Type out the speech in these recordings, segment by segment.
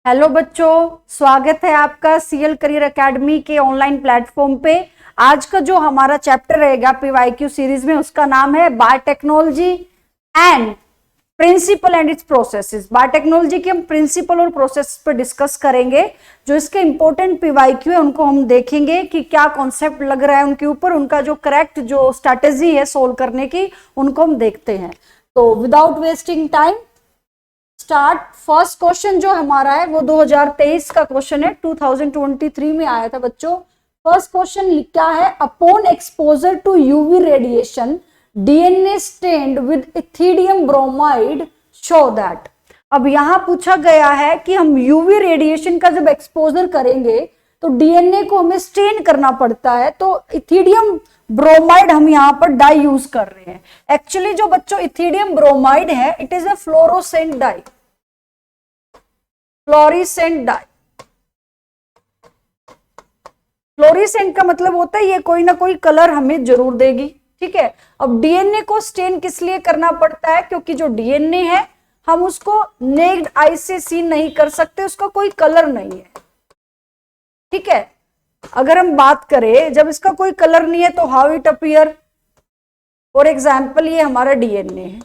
Hello बच्चों, स्वागत है आपका सीएल करियर एकेडमी के ऑनलाइन प्लेटफॉर्म पे। आज का जो हमारा चैप्टर रहेगा पीवाईक्यू सीरीज में, उसका नाम है biotechnology and principle and its processes. Biotechnology के हम प्रिंसिपल और प्रोसेस पे डिस्कस करेंगे। जो इसके इंपॉर्टेंट पीवाईक्यू है उनको हम देखेंगे कि क्या कॉन्सेप्ट लग रहा है उनके ऊपर, उनका जो करेक्ट जो स्ट्रैटेजी है सोल्व करने की, उनको हम देखते हैं। तो without wasting time start. First question जो हमारा है वो 2023 का क्वेश्चन है, 2023 में आया था बच्चों। फर्स्ट क्वेश्चन लिखा है, upon exposure to UV radiation DNA stained with ethidium bromide show that. अब यहां पूछा गया है कि हम यूवी रेडिएशन का जब एक्सपोजर करेंगे तो डीएनए को हमें स्टेन करना पड़ता है, तो इथिडियम ब्रोमाइड हम यहाँ पर डाई यूज कर रहे हैं। एक्चुअली जो बच्चों इथिडियम ब्रोमाइड है, it is a fluorescent dye. Fluorescent dye, fluorescent का मतलब होता है ये कोई ना कोई कलर हमें जरूर देगी, ठीक है। अब डीएनए को स्टेन किस लिए करना पड़ता है? क्योंकि जो डीएनए है हम उसको नेक्ड आई से सी नहीं कर सकते, उसका कोई कलर नहीं है, ठीक है। अगर हम बात करें जब इसका कोई कलर नहीं है तो how it appear. For example ये हमारा डीएनए है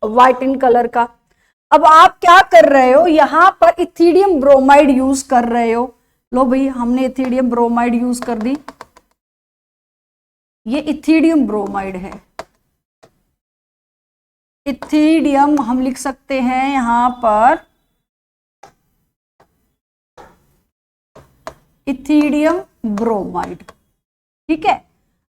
व्हाइट इन कलर का। अब आप क्या कर रहे हो, यहां पर इथिडियम ब्रोमाइड यूज कर रहे हो। लो भाई, हमने इथिडियम ब्रोमाइड यूज कर दी। ये इथिडियम ब्रोमाइड है। इथिडियम हम लिख सकते हैं यहां पर इथिडियम ब्रोमाइड, ठीक है।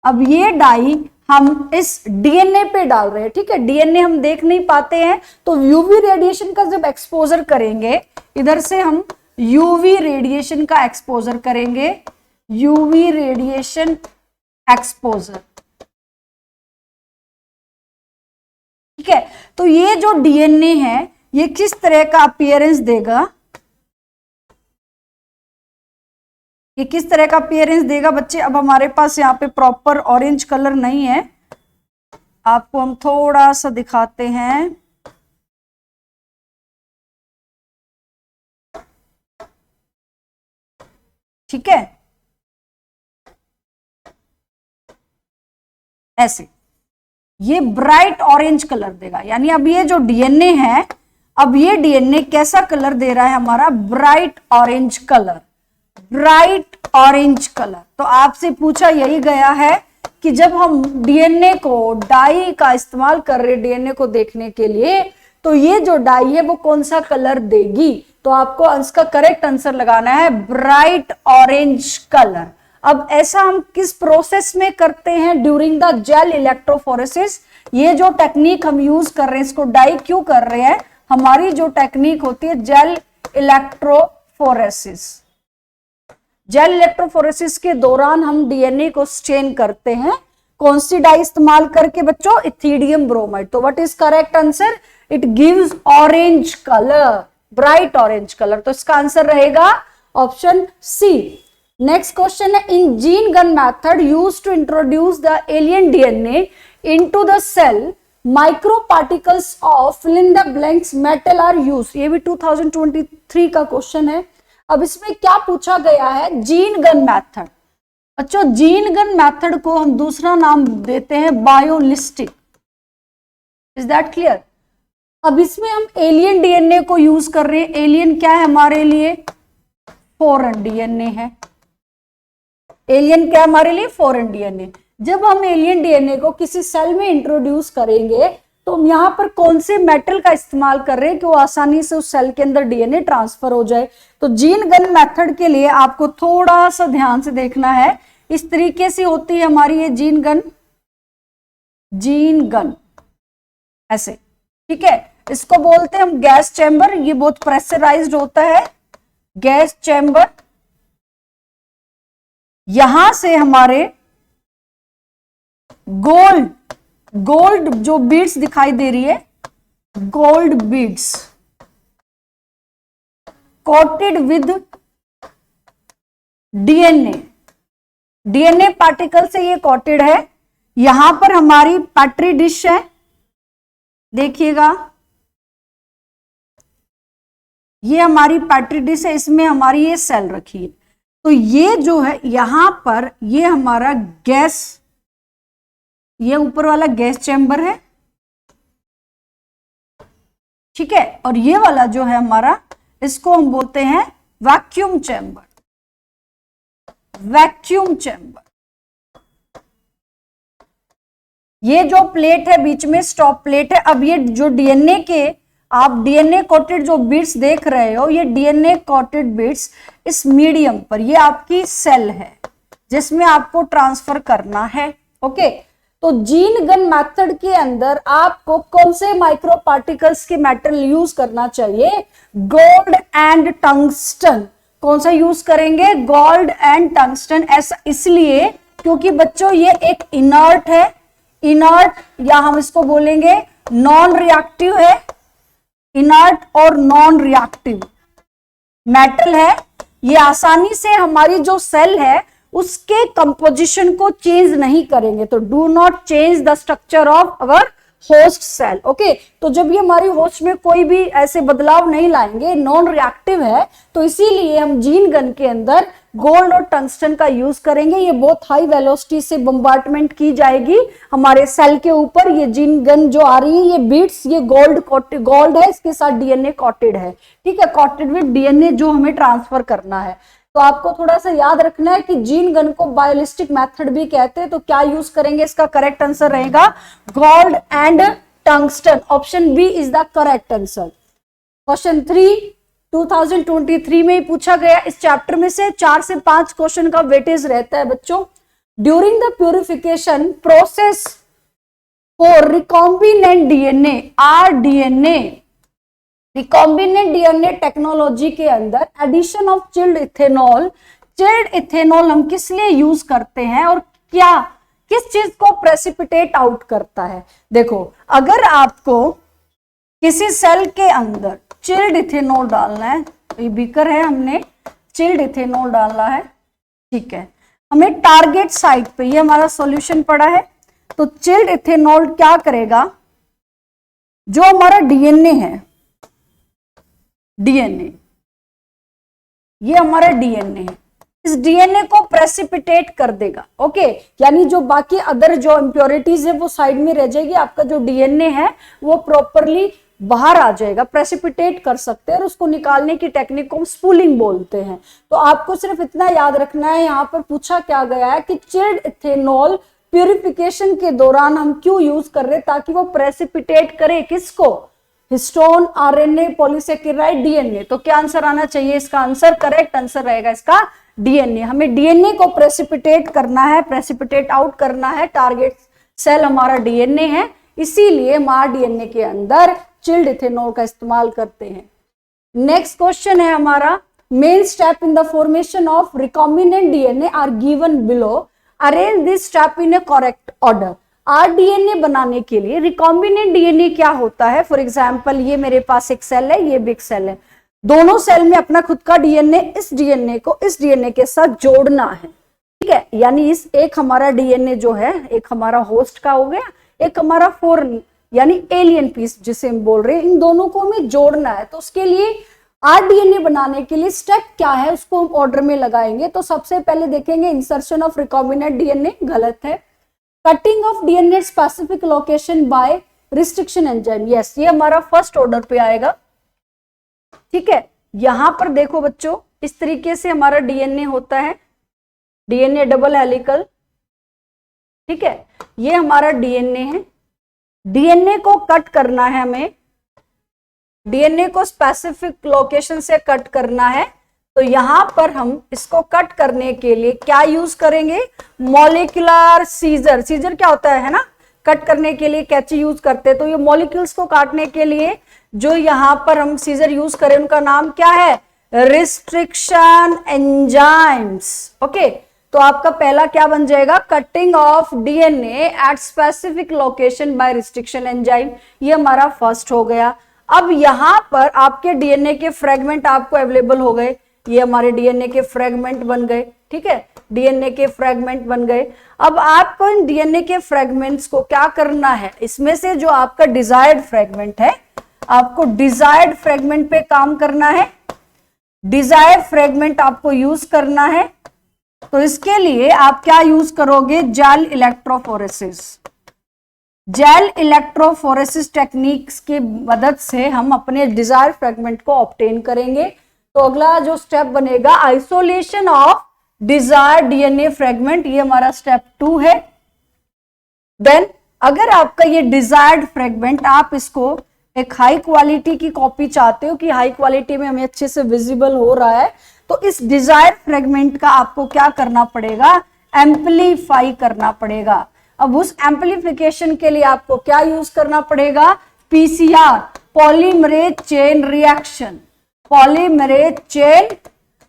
अब ये डाई हम इस डीएनए पे डाल रहे हैं, ठीक है। डीएनए हम देख नहीं पाते हैं, तो यूवी रेडिएशन का जब एक्सपोजर करेंगे, इधर से हम यूवी रेडिएशन का एक्सपोजर करेंगे, यूवी रेडिएशन एक्सपोजर, ठीक है। तो ये जो डीएनए है ये किस तरह का अपीयरेंस देगा, ये किस तरह का अपीयरेंस देगा बच्चे? अब हमारे पास यहाँ पे प्रॉपर ऑरेंज कलर नहीं है, आपको हम थोड़ा सा दिखाते हैं। ठीक है, ऐसे ये ब्राइट ऑरेंज कलर देगा। यानी अब ये जो डीएनए है, अब ये डीएनए कैसा कलर दे रहा है हमारा? Bright orange colour, bright orange colour. तो आपसे पूछा यही गया है कि जब हम डीएनए को डाई का इस्तेमाल कर रहे हैं डीएनए को देखने के लिए, तो ये जो डाई है वो कौन सा कलर देगी? तो आपको इसका करेक्ट आंसर लगाना है ब्राइट ऑरेंज कलर। अब ऐसा हम किस प्रोसेस में करते हैं? During the gel electrophoresis. ये जो टेक्निक हम यूज कर रहे हैं, इसको डाई क्यों कर रहे हैं? हमारी जो टेक्निक होती है जेल इलेक्ट्रोफोरेसिस, जेल इलेक्ट्रोफोरेसिस के दौरान हम डीएनए को स्टेन करते हैं। कौन सी डाई इस्तेमाल करके बच्चों? Ethidium bromide. तो what is correct answer? It gives orange colour, bright orange colour. तो इसका आंसर रहेगा ऑप्शन सी। नेक्स्ट क्वेश्चन है, in gene gun method use to introduce the alien DNA into the cell micro particles of fill in the blanks metal are use. ये भी 2023 का question है। अब इसमें क्या पूछा गया है? Gene gun method. अच्छा, जीन गन मेथड को हम दूसरा नाम देते हैं बायोलिस्टिक। Is that clear? अब इसमें हम एलियन डीएनए को यूज कर रहे हैं। एलियन क्या है हमारे लिए? फॉरेन डीएनए है। एलियन क्या हमारे लिए? Foreign DNA. जब हम एलियन डीएनए को किसी सेल में इंट्रोड्यूस करेंगे तो हम यहां पर कौन से मेटल का इस्तेमाल कर रहे हैं कि वो आसानी से उस सेल के अंदर डीएनए ट्रांसफर हो जाए? तो जीन गन मेथड के लिए आपको थोड़ा सा ध्यान से देखना है। इस तरीके से होती है हमारी ये जीन गन, जीन गन ऐसे, ठीक है। इसको बोलते हैं हम गैस चैम्बर। ये बहुत प्रेशराइज्ड होता है, गैस चैम्बर। यहां से हमारे गोल्ड जो बीड्स दिखाई दे रही है, gold beads coated with DNA, DNA particle से ये कोटेड है। यहां पर हमारी पैट्री डिश है, देखिएगा ये हमारी पेट्री डिश है, इसमें हमारी ये सेल रखी है। तो ये जो है यहां पर ये हमारा गैस, ये ऊपर वाला गैस चैम्बर है, ठीक है। और ये वाला जो है हमारा, इसको हम बोलते हैं वैक्यूम चैम्बर, वैक्यूम चैम्बर। ये जो प्लेट है बीच में स्टॉप प्लेट है। अब ये जो डीएनए के आप डीएनए कोटेड जो बिट्स देख रहे हो, ये डीएनए कोटेड बिट्स इस मीडियम पर, ये आपकी सेल है जिसमें आपको ट्रांसफर करना है। ओके, तो जीन गन मेथड के अंदर आपको कौन से माइक्रो पार्टिकल्स के मेटल यूज करना चाहिए? Gold and tungsten. कौन सा यूज करेंगे? Gold and tungsten. ऐसा इसलिए क्योंकि बच्चों ये एक इनर्ट है, इनर्ट या हम इसको बोलेंगे नॉन रिएक्टिव है, इनर्ट और नॉन रिएक्टिव मेटल है। ये आसानी से हमारी जो सेल है उसके कंपोजिशन को चेंज नहीं करेंगे। तो do not change the structure of our host cell. Okay, तो जब ये हमारी होस्ट में कोई भी ऐसे बदलाव नहीं लाएंगे, नॉन रिएक्टिव है, तो इसीलिए हम जीन गन के अंदर गोल्ड और टंगस्टन का यूज करेंगे। ये बहुत हाई वेलोसिटी से बम्बार्टमेंट की जाएगी हमारे सेल के ऊपर। ये जीन गन जो आ रही है, ये बीट्स, ये गोल्ड है, इसके साथ डीएनए कॉटेड है, ठीक है, कॉटेड विद डीएनए जो हमें ट्रांसफर करना है। तो आपको थोड़ा सा याद रखना है कि जीन गन को बायोलिस्टिक मेथड भी कहते हैं। तो क्या यूज करेंगे? इसका करेक्ट आंसर रहेगा gold and tungsten. Option B is the correct answer. Question 3 2023 में ही पूछा गया। इस चैप्टर में से 4 से 5 क्वेश्चन का वेटेज रहता है बच्चों। During the purification process for recombinant DNA, rDNA, recombinant DNA technology के अंदर addition of chilled ethanol, chilled ethanol हम किस लिए यूज करते हैं और क्या किस चीज को प्रेसिपिटेट आउट करता है? देखो, अगर आपको किसी सेल के अंदर चिल्ड इथेनॉल डालना है, ये बीकर है, हमने चिल्ड इथेनॉल डालना है, ठीक है, हमें टारगेट साइट पे ये हमारा सॉल्यूशन पड़ा है। तो चिल्ड इथेनॉल क्या करेगा? जो हमारा डीएनए है, डीएनए, ये हमारा डीएनए है, इस डीएनए को प्रेसिपिटेट कर देगा। ओके, यानी जो बाकी अदर जो इंप्योरिटीज है वो साइड में रह जाएगी, आपका जो डीएनए है वो प्रॉपरली बाहर आ जाएगा, प्रेसिपिटेट कर सकते हैं। और उसको निकालने की टेक्निक को हम स्पूलिंग बोलते हैं। तो आपको सिर्फ इतना याद रखना है, यहाँ पर पूछा क्या गया है कि चिल्ड इथेनॉल प्यूरिफिकेशन के दौरान हम क्यों यूज कर रहे हैं? ताकि वो प्रेसिपिटेट करे किसको? Histone, RNA, polysaccharide, DNA. तो क्या आंसर आना चाहिए? इसका आंसर, करेक्ट आंसर रहेगा इसका डीएनए। हमें डीएनए को प्रेसिपिटेट करना है, प्रेसिपिटेट आउट करना है। टारगेट सेल हमारा डीएनए है, इसीलिए हम डीएनए के अंदर चिल्ड इथेनॉल का इस्तेमाल करते हैं। नेक्स्ट क्वेश्चन है हमारा, main step in the formation of recombinant DNA are given below, arrange this step in a correct order. RDNA बनाने के लिए रिकॉम्बिनेंट डीएनए क्या होता है? फॉर एग्जांपल, ये मेरे पास एक सेल है, ये भी एक सेल है, दोनों सेल में अपना खुद का डीएनए, इस डीएनए को इस डीएनए के साथ जोड़ना है, ठीक है। यानी इस एक हमारा डीएनए जो है, एक हमारा होस्ट का हो गया, एक हमारा फॉरेन यानी एलियन पीस जिसे हम बोल रहे हैं, इन दोनों को हमें जोड़ना है। तो उसके लिए आरडीएनए बनाने के लिए स्टेप क्या है उसको हम ऑर्डर में लगाएंगे। तो सबसे पहले देखेंगे इंसर्शन ऑफ रिकॉम्बिनेंट डीएनए, गलत है। Cutting of DNA specific location bye restriction enzyme, yes, ये हमारा फर्स्ट ऑर्डर पे आएगा, ठीक है। यहां पर देखो बच्चों, इस तरीके से हमारा डीएनए होता है, डीएनए डबल हेलिकल, ठीक है, ये हमारा डीएनए है। डीएनए को कट करना है हमें, डीएनए को स्पेसिफिक लोकेशन से कट करना है। तो यहां पर हम इसको कट करने के लिए क्या यूज करेंगे? Molecular scissor. सीजर क्या होता है ना, कट करने के लिए कैंची यूज करते हैं। तो ये मॉलिक्यूल्स को काटने के लिए जो यहाँ पर हम सीजर यूज करें, उनका नाम क्या है? Restriction enzymes. ओके, तो आपका पहला क्या बन जाएगा? Cutting of DNA at specific location bye restriction enzyme, ये हमारा फर्स्ट हो गया। अब यहां पर आपके डीएनए के फ्रेगमेंट आपको अवेलेबल हो गए, ये हमारे डीएनए के फ्रेगमेंट बन गए, ठीक है, डीएनए के फ्रेगमेंट बन गए। अब आपको इन डीएनए के फ्रेगमेंट्स को क्या करना है? इसमें से जो आपका डिजायर्ड फ्रेगमेंट है आपको डिजायर्ड फ्रेगमेंट पे काम करना है, डिजायर्ड फ्रेगमेंट आपको यूज करना है। तो इसके लिए आप क्या यूज करोगे, gel electrophoresis. Gel electrophoresis techniques की मदद से हम अपने डिजायर्ड फ्रेगमेंट को ऑब्टेन करेंगे। तो अगला जो स्टेप बनेगा, isolation of desired DNA fragment, ये हमारा स्टेप 2 है। देन अगर आपका ये डिजायर्ड फ्रेगमेंट, आप इसको एक हाई क्वालिटी की कॉपी चाहते हो कि हाई क्वालिटी में हमें अच्छे से विजिबल हो रहा है, तो इस डिजायर्ड फ्रेगमेंट का आपको क्या करना पड़ेगा, एम्पलीफाई करना पड़ेगा। अब उस एम्पलीफिकेशन के लिए आपको क्या यूज करना पड़ेगा, PCR, polymerase chain reaction, polymerase chain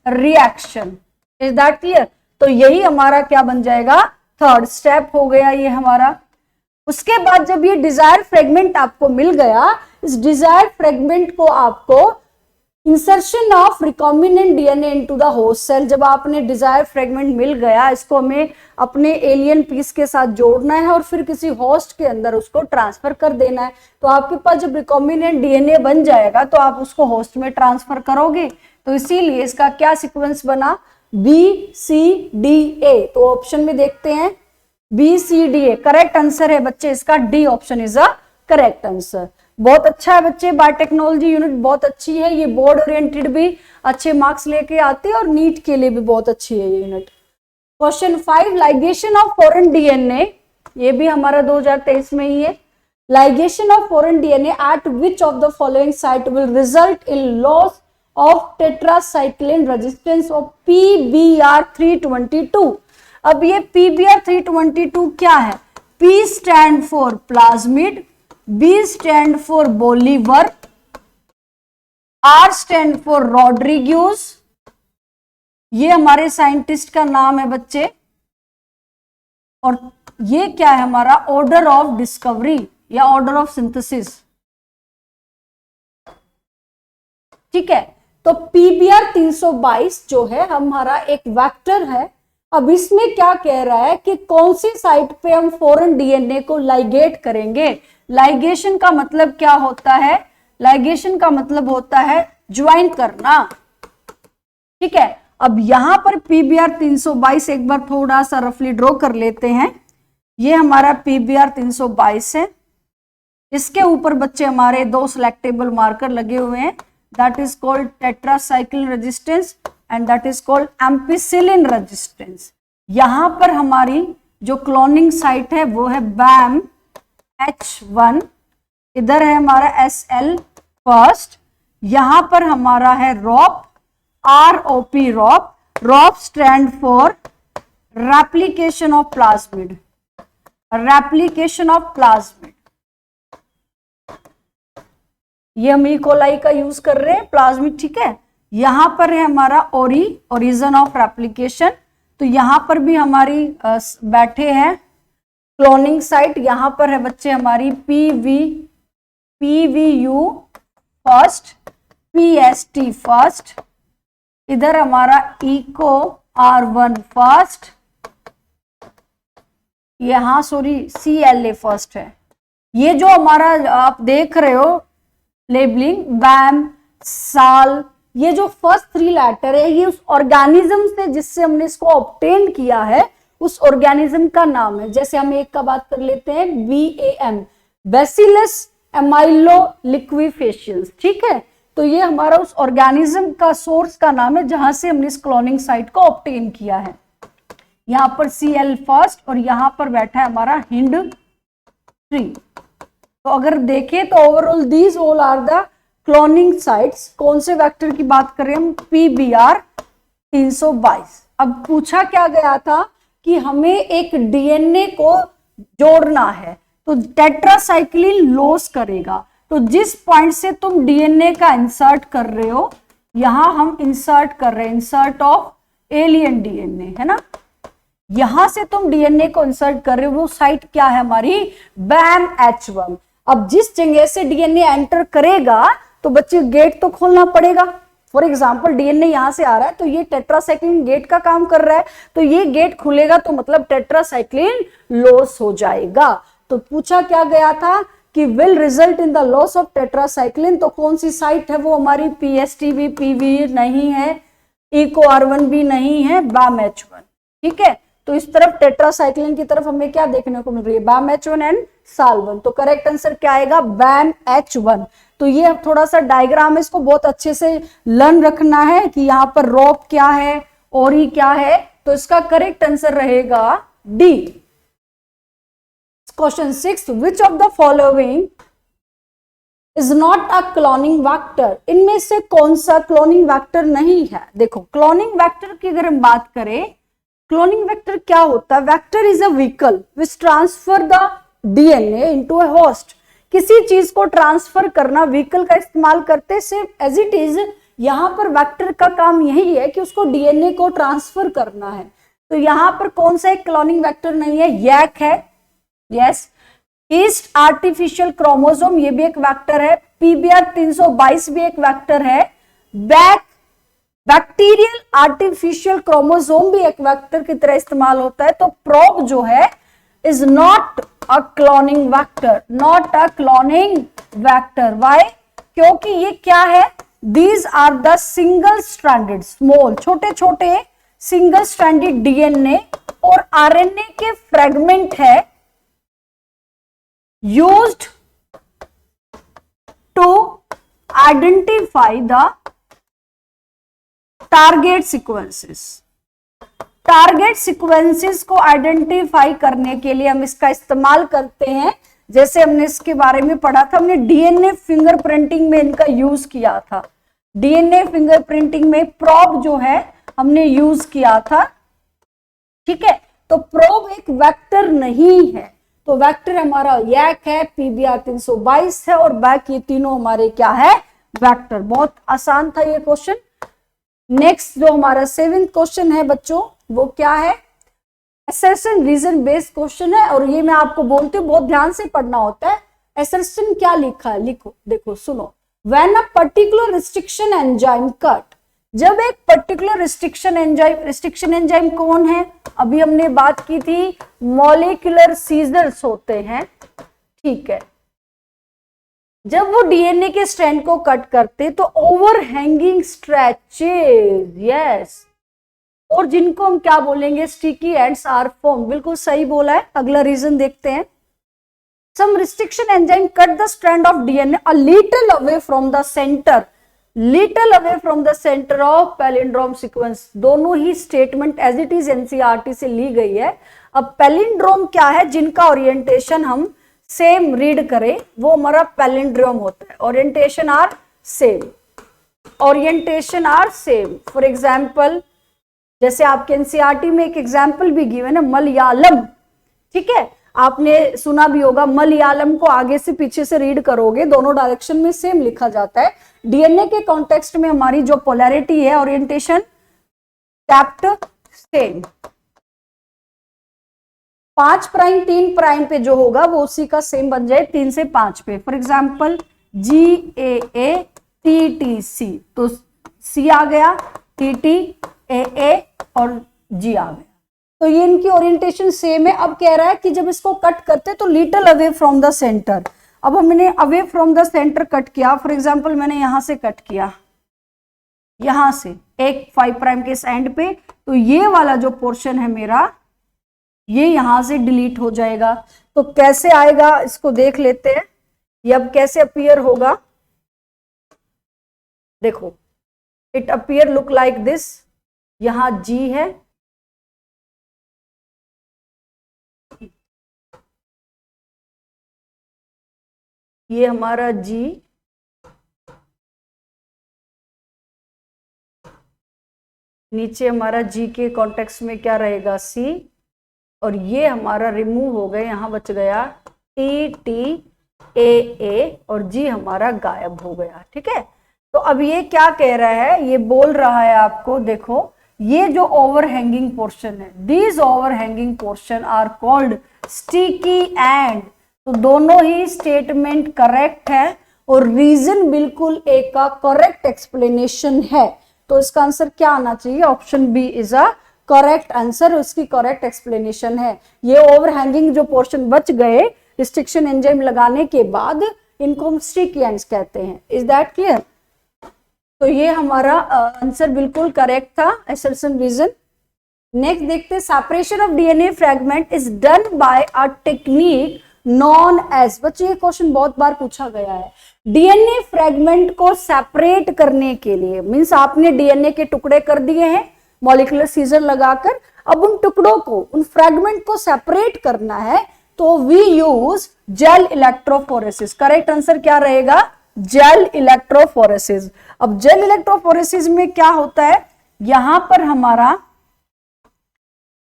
reaction. Is that clear? तो यही हमारा क्या बन जाएगा, थर्ड स्टेप हो गया ये हमारा। उसके बाद जब ये डिजायर फ्रेगमेंट आपको मिल गया, इस डिजायर फ्रेगमेंट को आपको insertion of recombinant DNA into the host cell, जब आपने डिजायर फ्रेगमेंट मिल गया, इसको हमें अपने एलियन पीस के साथ जोड़ना है और फिर किसी होस्ट के अंदर उसको ट्रांसफर कर देना है। तो आपके पास जब रिकॉम्बिनेंट डीएनए बन जाएगा तो आप उसको होस्ट में ट्रांसफर करोगे। तो इसीलिए इसका क्या सीक्वेंस बना, BCDA। तो ऑप्शन में देखते हैं BCDA करेक्ट आंसर है बच्चे, इसका D option is a correct answer. बहुत अच्छा है बच्चे, बायोटेक्नोलॉजी यूनिट बहुत अच्छी है, ये बोर्ड ओरिएंटेड भी अच्छे मार्क्स लेके आती है और नीट के लिए भी बहुत अच्छी है ये unit. Question 5, ligation of foreign DNA, ये भी हमारा 2023 में ही है। Ligation of foreign DNA at which of the following site will result in loss of tetracycline resistance of PBr322। अब ये PBr322 क्या है, P stand for plasmid, B stand for Bolivar, R stand for Rodriguez, ये हमारे scientist का नाम है बच्चे, और ये क्या है हमारा ऑर्डर ऑफ डिस्कवरी या ऑर्डर ऑफ सिंथेसिस। ठीक है, तो PBr322 जो है हमारा एक वेक्टर है। अब इसमें क्या कह रहा है कि कौन सी साइट पे हम फॉरेन डीएनए को लाइगेट करेंगे। लाइगेशन का मतलब क्या होता है, लाइगेशन का मतलब होता है ज्वाइन करना। ठीक है, अब यहां पर PBr322 एक बार थोड़ा सा रफली ड्रॉ कर लेते हैं। ये हमारा PBr322 है, इसके ऊपर बच्चे हमारे 2 सिलेक्टेबल मार्कर लगे हुए हैं, that is called tetracycline resistance and that is called ampicillin resistance. यहां पर हमारी जो क्लोनिंग साइट है वो है BAM H1, इधर है हमारा SL फर्स्ट, यहां पर हमारा है ROP ROP ROP, ROP stand for replication of plasmid, replication of plasmid. ये हम ई कोलाई का यूज कर रहे हैं प्लाज्मिड। ठीक है, यहां पर है हमारा ओरिजिन ऑफ रेप्लिकेशन, तो यहां पर भी हमारी बैठे हैं क्लोनिंग साइट। यहां पर है बच्चे हमारी PVU फर्स्ट, PST फर्स्ट, इधर हमारा इको R1 फर्स्ट, यहां CLA फर्स्ट है। ये जो हमारा आप देख रहे हो लेबलिंग BAM साल, ये जो फर्स्ट 3 लेटर है ये उस ऑर्गेनिज्म से जिससे हमने इसको ऑब्टेन किया है उस ऑर्गेनिज्म का नाम है। जैसे हम एक का बात कर लेते हैं BAM, बैसिलस एमाइलो लिक्विफेशियंस। ठीक है, तो ये हमारा उस ऑर्गेनिज्म का सोर्स का नाम है जहां से हमने इस क्लोनिंग साइट को ऑब्टेन किया है। यहां पर CL फर्स्ट और यहां पर बैठा है हमारा हिंड 3। तो अगर देखें तो overall these all are the cloning sites. कौन से वेक्टर की बात करें हम, PBr322। अब पूछा क्या गया था कि हमें एक डीएनए को जोड़ना है, तो टेट्रासाइक्लिन लॉस करेगा। तो जिस पॉइंट से तुम डीएनए का इंसर्ट कर रहे हो, यहां हम इंसर्ट कर रहे हैं, इंसर्ट ऑफ एलियन डीएनए है ना, यहां से तुम डीएनए को इंसर्ट कर रहे हो, वो साइट क्या है हमारी BAM H1। अब जिस जगह से डीएनए एंटर करेगा तो बच्चे गेट तो खोलना पड़ेगा। फॉर एग्जाम्पल डीएनए यहां से आ रहा है तो ये टेट्रासाइक्लिन गेट का काम कर रहा है, तो ये गेट खुलेगा तो मतलब टेट्रासाइक्लिन लॉस हो जाएगा। तो पूछा क्या गया था कि will result in the loss of tetracycline, तो कौन सी साइट है वो हमारी PSTB, PV नहीं है, EcoR1 भी नहीं है, BAMH1। ठीक है, तो इस तरफ टेट्रासाइक्लिन की तरफ हमें क्या देखने को मिल रही है, BAMH1 एंड SAL1। तो करेक्ट आंसर क्या आएगा, BAMH1। तो ये थोड़ा सा डायग्राम है, इसको बहुत अच्छे से लर्न रखना है कि यहाँ पर रॉप क्या है और ही क्या है। तो इसका करेक्ट आंसर रहेगा D. Question 6, which of the following is not a cloning vector, इनमें से कौन सा क्लोनिंग वेक्टर नहीं है। देखो क्लोनिंग वेक्टर की अगर हम बात करें, क्लोनिंग वेक्टर क्या होता है, vector is a vehicle which transfer the DNA into a host. किसी चीज को ट्रांसफर करना, व्हीकल का इस्तेमाल करते सिर्फ एज इट इज, यहां पर वेक्टर का काम यही है कि उसको DNA को ट्रांसफर करना है। तो यहां पर कौन सा एक क्लोनिंग वेक्टर नहीं है, YAC है, यस। ईस्ट आर्टिफिशियल क्रोमोसोम ये भी एक वेक्टर है, PBR 322 भी एक वेक्टर है, बैक्टीरियल आर्टिफिशियल क्रोमोसोम भी एक वेक्टर की तरह इस्तेमाल होता है। तो प्रोब जो है is not a cloning vector, not a cloning vector. Why, क्योंकि ये क्या है, these are the single stranded small, छोटे छोटे सिंगल स्ट्रैंडेड DNA और RNA के फ्रेगमेंट है used to identify the target sequences। Target sequences को आइडेंटिफाई करने के लिए हम इसका इस्तेमाल करते हैं। जैसे हमने इसके बारे में पढ़ा था, हमने DNA फिंगरप्रिंटिंग में इनका यूज किया था, DNA फिंगरप्रिंटिंग में प्रोब जो है हमने यूज किया था। ठीक है, तो प्रोब एक वेक्टर नहीं है, तो वेक्टर हमारा YAC है, PBR 322 है और बैक, ये तीनों हमारे क्या है, वेक्टर। बहुत आसान था ये क्वेश्चन। नेक्स्ट जो हमारा 7th क्वेश्चन है बच्चों, वो क्या है, असर्शन रीजन बेस्ड क्वेश्चन है और ये मैं आपको बोलती हूँ बहुत ध्यान से पढ़ना होता है। असर्शन क्या लिखा है, लिखो, देखो सुनो। When a particular restriction enzyme cut, जब एक पर्टिकुलर रिस्ट्रिक्शन एंजाइम कौन है, अभी हमने बात की थी मॉलिक्यूलर सीजर्स होते हैं। ठीक है, जब वो DNA के स्ट्रैंड को कट करते तो ओवरहैंगिंग स्ट्रेचेस, यस, और जिनको हम क्या बोलेंगे, स्टिकी एंड्स आर फॉर्म। बिल्कुल सही बोला है। अगला रीजन देखते हैं। Some restriction enzyme cut the strand of DNA a little away from the centre, little away from the centre of palindrome sequence. दोनों ही statement as it is NCERT से ली गई है। अब पैलिंड्रोम क्या है, जिनका ओरिएंटेशन हम सेम रीड करें, वो हमारा पैलिंड्रोम होता है। Orientation are same, orientation are same. For example, जैसे आपके NCERT में एक एग्जाम्पल भी गिवन है, मलयालम। ठीक है, आपने सुना भी होगा, मलयालम को आगे से पीछे से रीड करोगे, दोनों डायरेक्शन में सेम लिखा जाता है। DNA के कॉन्टेक्स्ट में हमारी जो पोलैरिटी है, orientation kept same. 5 prime 3 prime पे जो होगा वो उसी का सेम बन जाए 3 से 5 पे। फॉर एग्जाम्पल GAA TTC, तो C आ गया, TT AA और G आ गया। तो ये इनकी ओरिएंटेशन सेम है। अब कह रहा है कि जब इसको कट करते तो little away from the centre. अब हमने away from the centre cut किया, फॉर एग्जांपल मैंने यहां से कट किया, यहां से एक 5 प्राइम के इस एंड पे, तो ये वाला जो पोर्शन है मेरा, ये यहां से डिलीट हो जाएगा। तो कैसे आएगा इसको देख लेते हैं, ये अब कैसे अपीयर होगा। देखो, it appear look like this. यहां G है, ये हमारा G, नीचे हमारा G के कॉन्टेक्स्ट में क्या रहेगा, C, और ये हमारा रिमूव हो गए, यहां बच गया TT AA और G हमारा गायब हो गया। ठीक है, तो अब ये क्या कह रहा है, ये बोल रहा है आपको, देखो ये जो ओवरहैंगिंग पोर्शन है, these overhanging portion are called sticky end. तो दोनों ही स्टेटमेंट करेक्ट है और रीजन बिल्कुल एक का करेक्ट एक्सप्लेनेशन है। तो इसका आंसर क्या आना चाहिए, option B is a correct answer, उसकी करेक्ट एक्सप्लेनेशन है। ये ओवरहैंगिंग जो पोर्शन बच गए, रिस्ट्रिक्शन एंजाइम लगाने के बाद इनको हम स्टिकिएंट्स कहते हैं। Is that clear? तो ये हमारा आंसर बिल्कुल करेक्ट था, एसर्शन रीजन। नेक्स्ट देखते हैं, separation of DNA fragment is done by a technique known as. बच्चों ये क्वेश्चन बहुत बार पूछा गया है। डीएनए फ्रैगमेंट को सेपरेट करने के लिए, मींस आपने डीएनए के टुकड़े कर दिए हैं मॉलिक्यूलर सीजर लगाकर, अब उन टुकड़ों को, उन फ्रैगमेंट को सेपरेट करना है, तो we use gel electrophoresis. Correct answer क्या रहेगा? Gel electrophoresis. अब जेल इलेक्ट्रोफोरेसिस में क्या होता है, यहां पर हमारा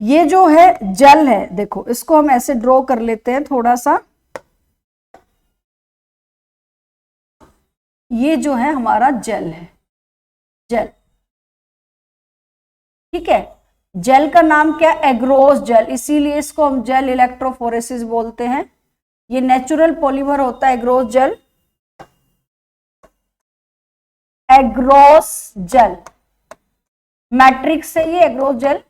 ये जो है जेल है, देखो इसको हम ऐसे ड्रॉ कर लेते हैं थोड़ा सा। ये जो है हमारा जेल है, जेल, ठीक है। जेल का नाम क्या? एग्रोस जेल, इसीलिए इसको हम जेल इलेक्ट्रोफोरेसिस बोलते हैं। ये नेचुरल पॉलीमर होता है agarose gel, agarose gel, matrix से ये एग्रोस जेल।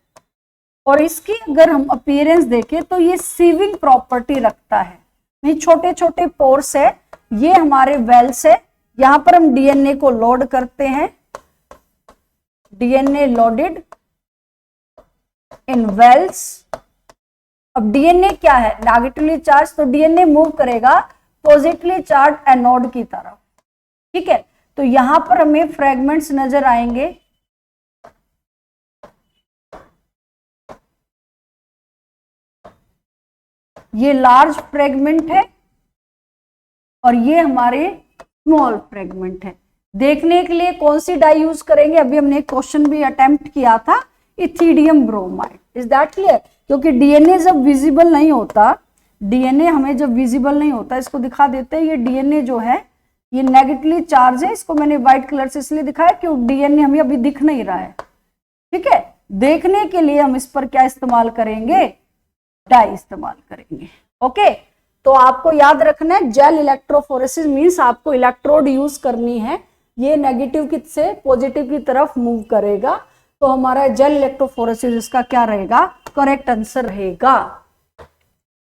और इसकी अगर हम अपीयरेंस देखें तो ये सीविंग प्रॉपर्टी रखता है, ये छोटे छोटे पोर्स है, ये हमारे वेल्स है, यहां पर हम डीएनए को लोड करते हैं, डीएनए लोडेड इन वेल्स। अब डीएनए क्या है? नेगेटिवली चार्ज, तो डीएनए मूव करेगा पॉजिटिवली चार्ज एनोड की तरफ, ठीक है। तो यहां पर हमें फ्रैगमेंट्स नजर आएंगे, ये लार्ज फ्रैगमेंट है और ये हमारे स्मॉल फ्रैगमेंट है। देखने के लिए कौन सी डाई यूज करेंगे? अभी हमने एक क्वेश्चन भी अटेम्प्ट किया था, ethidium bromide. Is that clear? क्योंकि डीएनए जब विजिबल नहीं होता, डीएनए हमें जब विजिबल नहीं होता, इसको दिखा देते हैं, ये डीएनए जो है ये नेगेटिवली चार्ज है, इसको मैंने व्हाइट कलर से इसलिए दिखाया कि डीएनए हमें अभी दिख नहीं रहा है, ठीक है। देखने के लिए हम इस पर क्या इस्तेमाल करेंगे? डाई इस्तेमाल करेंगे। ओके, तो आपको याद रखना है जेल इलेक्ट्रोफोरेसिस मींस आपको इलेक्ट्रोड यूज करनी है, ये नेगेटिव की से पॉजिटिव की तरफ मूव करेगा। तो हमारा जेल इलेक्ट्रोफोरेसिस इसका क्या रहेगा? करेक्ट आंसर रहेगा।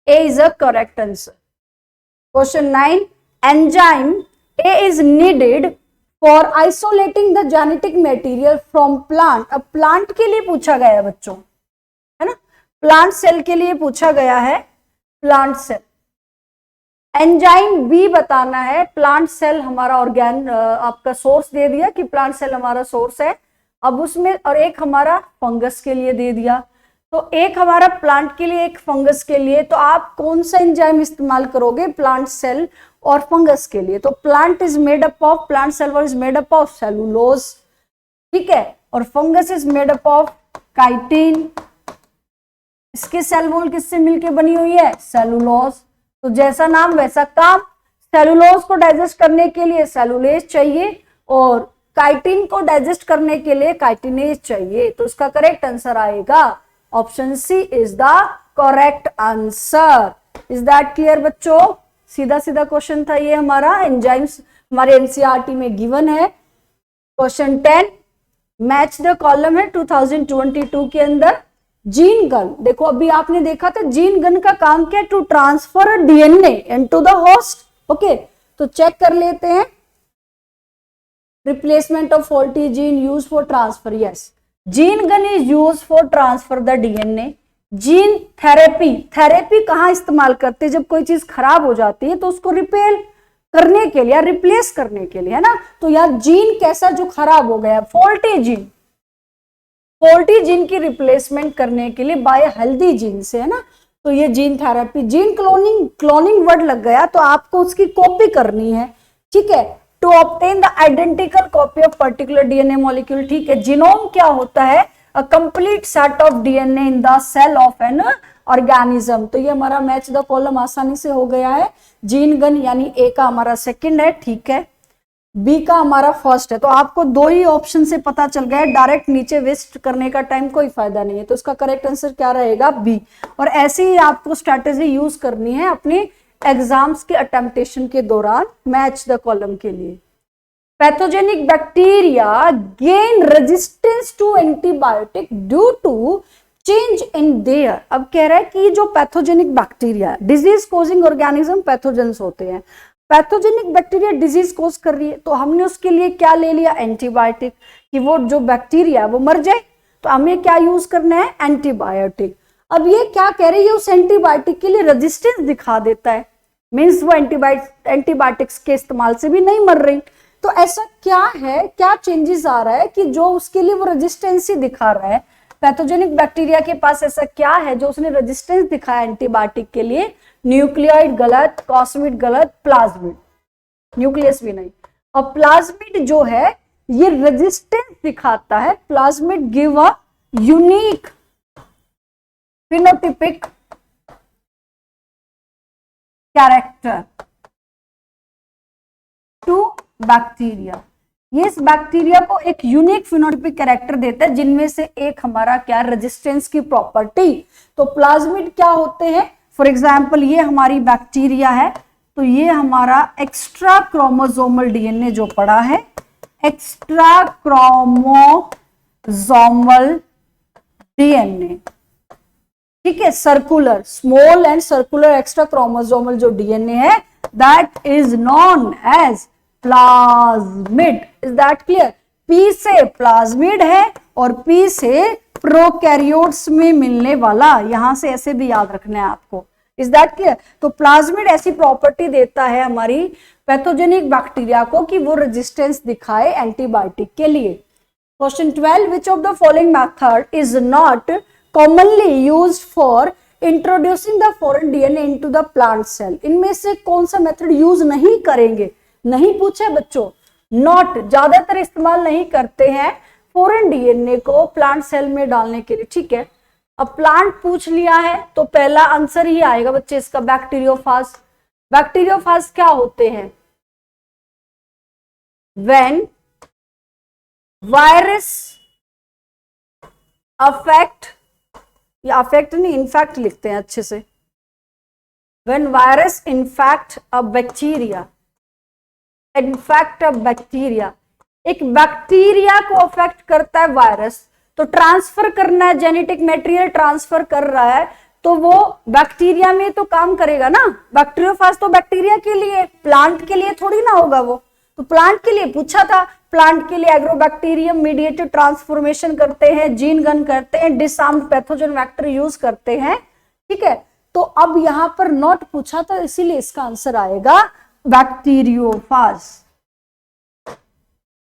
A is a correct answer. Question 9, enzyme A is needed for isolating the genetic material from plant. अब प्लांट के लिए पूछा गया है बच्चों, है ना, प्लांट सेल के लिए पूछा गया है, प्लांट सेल। एंजाइम बी बताना है, प्लांट सेल हमारा ऑर्गेन आपका सोर्स दे दिया कि प्लांट सेल हमारा सोर्स है, अब उसमें, और एक हमारा फंगस के लिए दे दिया, तो एक हमारा प्लांट के लिए, एक फंगस के लिए, तो आप कौन सा एंजाइम इस्तेमाल करोगे प्लांट सेल और फंगस के लिए? तो plant is made up of, plant cell is made up of cellulose, ठीक है, और fungus is made up of chitin. इसके सेल वॉल किससे मिलके बनी हुई है? सेलुलोज। तो जैसा नाम वैसा काम, सेलुलोज को डाइजेस्ट करने के लिए सेलुलेज चाहिए और काइटिन को डाइजेस्ट करने के लिए काइटिनेज चाहिए। तो इसका करेक्ट आंसर आएगा option C is the correct answer. Is that clear बच्चों? सीधा सीधा क्वेश्चन था ये हमारा, एंजाइम्स हमारे एनसीईआरटी में गिवन है। क्वेश्चन 10, मैच द कॉलम है 2022 के अंदर। जीन गन, देखो अभी आपने देखा था जीन गन का काम क्या है? To transfer DNA into the host. Okay, तो चेक कर लेते हैं। Replacement of faulty gene use for transfer, yes, gene gun is use for transfer the DNA. Gene therapy, therapy कहाँ इस्तेमाल करते हैं? जब कोई चीज खराब हो जाती है तो उसको रिपेयर करने के लिए, रिप्लेस करने के लिए, है ना। तो यार जीन कैसा जो खराब हो गया, फॉल्टी जीन, फॉल्टी जीन की रिप्लेसमेंट करने के लिए बाय हेल्दी जीन से, है ना। तो ये gene therapy, gene cloning, cloning word लग गया तो आपको उसकी कॉपी करनी है, ठीक है, to obtain the identical copy of particular DNA molecule, ठीक है। जीनोम क्या होता है? A complete set of DNA in the cell of an organism. तो ये हमारा मैच द कॉलम आसानी से हो गया है। जीन गन यानी ए का हमारा सेकंड है, ठीक है, बी का हमारा फर्स्ट है। तो आपको दो ही ऑप्शन से पता चल गया है, डायरेक्ट नीचे वेस्ट करने का टाइम कोई फायदा नहीं है। तो इसका करेक्ट आंसर क्या रहेगा? बी। और ऐसे ही आपको स्ट्रेटेजी यूज करनी है अपने एग्जाम्स के अटेम्प्टेशन के दौरान मैच द कॉलम के लिए। Pathogenic bacteria gain resistance to antibiotic due to change in their, अब कह रहा है कि जो pathogenic bacteria, disease causing organism pathogens होते हैं, पैथोजेनिक बैक्टीरिया डिजीज कोज कर रही है, तो हमने उसके लिए क्या ले लिया, एंटीबायोटिक, कि वो जो बैक्टीरिया है वो मर जाए, तो हमें क्या यूज करना है, एंटीबायोटिक। अब ये क्या कह रही है, उस एंटीबायोटिक के लिए रेजिस्टेंस दिखा देता है, मीन्स वो एंटीबायोटिक्स के इस्तेमाल से भी नहीं मर रही। तो ऐसा क्या है, क्या चेंजेस आ रहा है कि जो उसके लिए वो रेजिस्टेंस ही दिखा रहा है, पैथोजेनिक बैक्टीरिया के पास ऐसा क्या है जो उसने रेजिस्टेंस दिखाया एंटीबायोटिक के लिए, न्यूक्लियोइड गलत, कॉस्मिड गलत, प्लाज्मिड, न्यूक्लियस भी नहीं। और प्लाज्मिड जो है ये रेजिस्टेंस दिखाता है, plasmid give a unique phenotypic character to bacteria, ये इस बैक्टीरिया को एक यूनिक फिनोटिपिक कैरेक्टर देता है, जिनमें से एक हमारा क्या, रेजिस्टेंस की प्रॉपर्टी। तो प्लाज्मिड क्या होते हैं, फॉर एग्जाम्पल ये हमारी बैक्टीरिया है, तो ये हमारा एक्स्ट्रा क्रोमोसोमल डीएनए जो पड़ा है, एक्स्ट्रा क्रोमोसोमल डीएनए, ठीक है, circular, small and circular extra chromosomal जो डीएनए है, that is known as plasmid. Is that clear? P से प्लाज्मिड है और पी से प्रोकैरियोट्स में मिलने वाला, यहां से ऐसे भी याद रखना है आपको। Is that clear? तो प्लाज्मिड ऐसी प्रॉपर्टी देता है हमारी पैथोजेनिक बैक्टीरिया को कि वो रेजिस्टेंस दिखाए एंटीबायोटिक के लिए। Question 12, which of the following method is not commonly used for introducing the foreign DNA into the plant cell? इनमें से कौन सा मेथड यूज नहीं करेंगे? नहीं पूछे बच्चों, नॉट ज्यादातर इस्तेमाल नहीं करते हैं फॉरेन डीएनए को प्लांट सेल में डालने के लिए, ठीक है। अब प्लांट पूछ लिया है तो पहला आंसर ही आएगा बच्चे इसका, बैक्टीरियोफाज। बैक्टीरियोफाज क्या होते हैं? व्हेन वायरस अफेक्ट, या अफेक्ट नहीं इनफैक्ट लिखते हैं अच्छे से, when virus infect a bacteria, infect a bacteria, एक बैक्टीरिया को अफेक्ट करता है वायरस, तो ट्रांसफर करना है, जेनेटिक मटेरियल ट्रांसफर कर रहा है, तो वो बैक्टीरिया में तो काम करेगा ना। बैक्टीरियोफाज तो बैक्टीरिया के लिए, प्लांट के लिए थोड़ी ना होगा वो, तो प्लांट के लिए पूछा था। प्लांट के लिए एग्रोबैक्टीरियम मीडिएटेड ट्रांसफॉर्मेशन करते हैं, जीन गन करते हैं, डिसआर्म्ड पैथोजन वेक्टर यूज करते हैं, ठीक है। तो अब यहां पर नॉट पूछा था, इसीलिए इसका आंसर आएगा bacteriophage.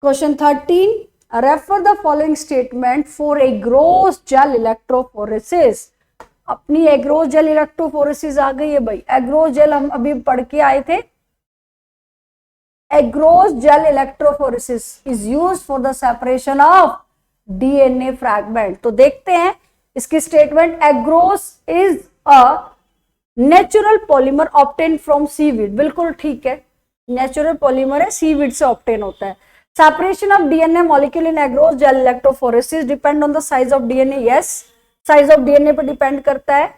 Question 13, refer the following statement for agarose gel electrophoresis. अपनी एग्रोस जेल इलेक्ट्रोफोरेसिस आ गई है भाई। एग्रोस जेल हम अभी पढ़ के आए थे। Agarose gel electrophoresis is used for the separation of DNA fragment. तो देखते हैं इसकी statement. Agarose is a natural polymer obtain from seaweed, बिल्कुल ठीक है, नेचुरल पॉलीमर है, सीवीड से ऑब्टेन होता है। Separation of DNA molecule in agarose gel electrophoresis depend on the size of DNA. Yes, size of DNA पर depend करता है।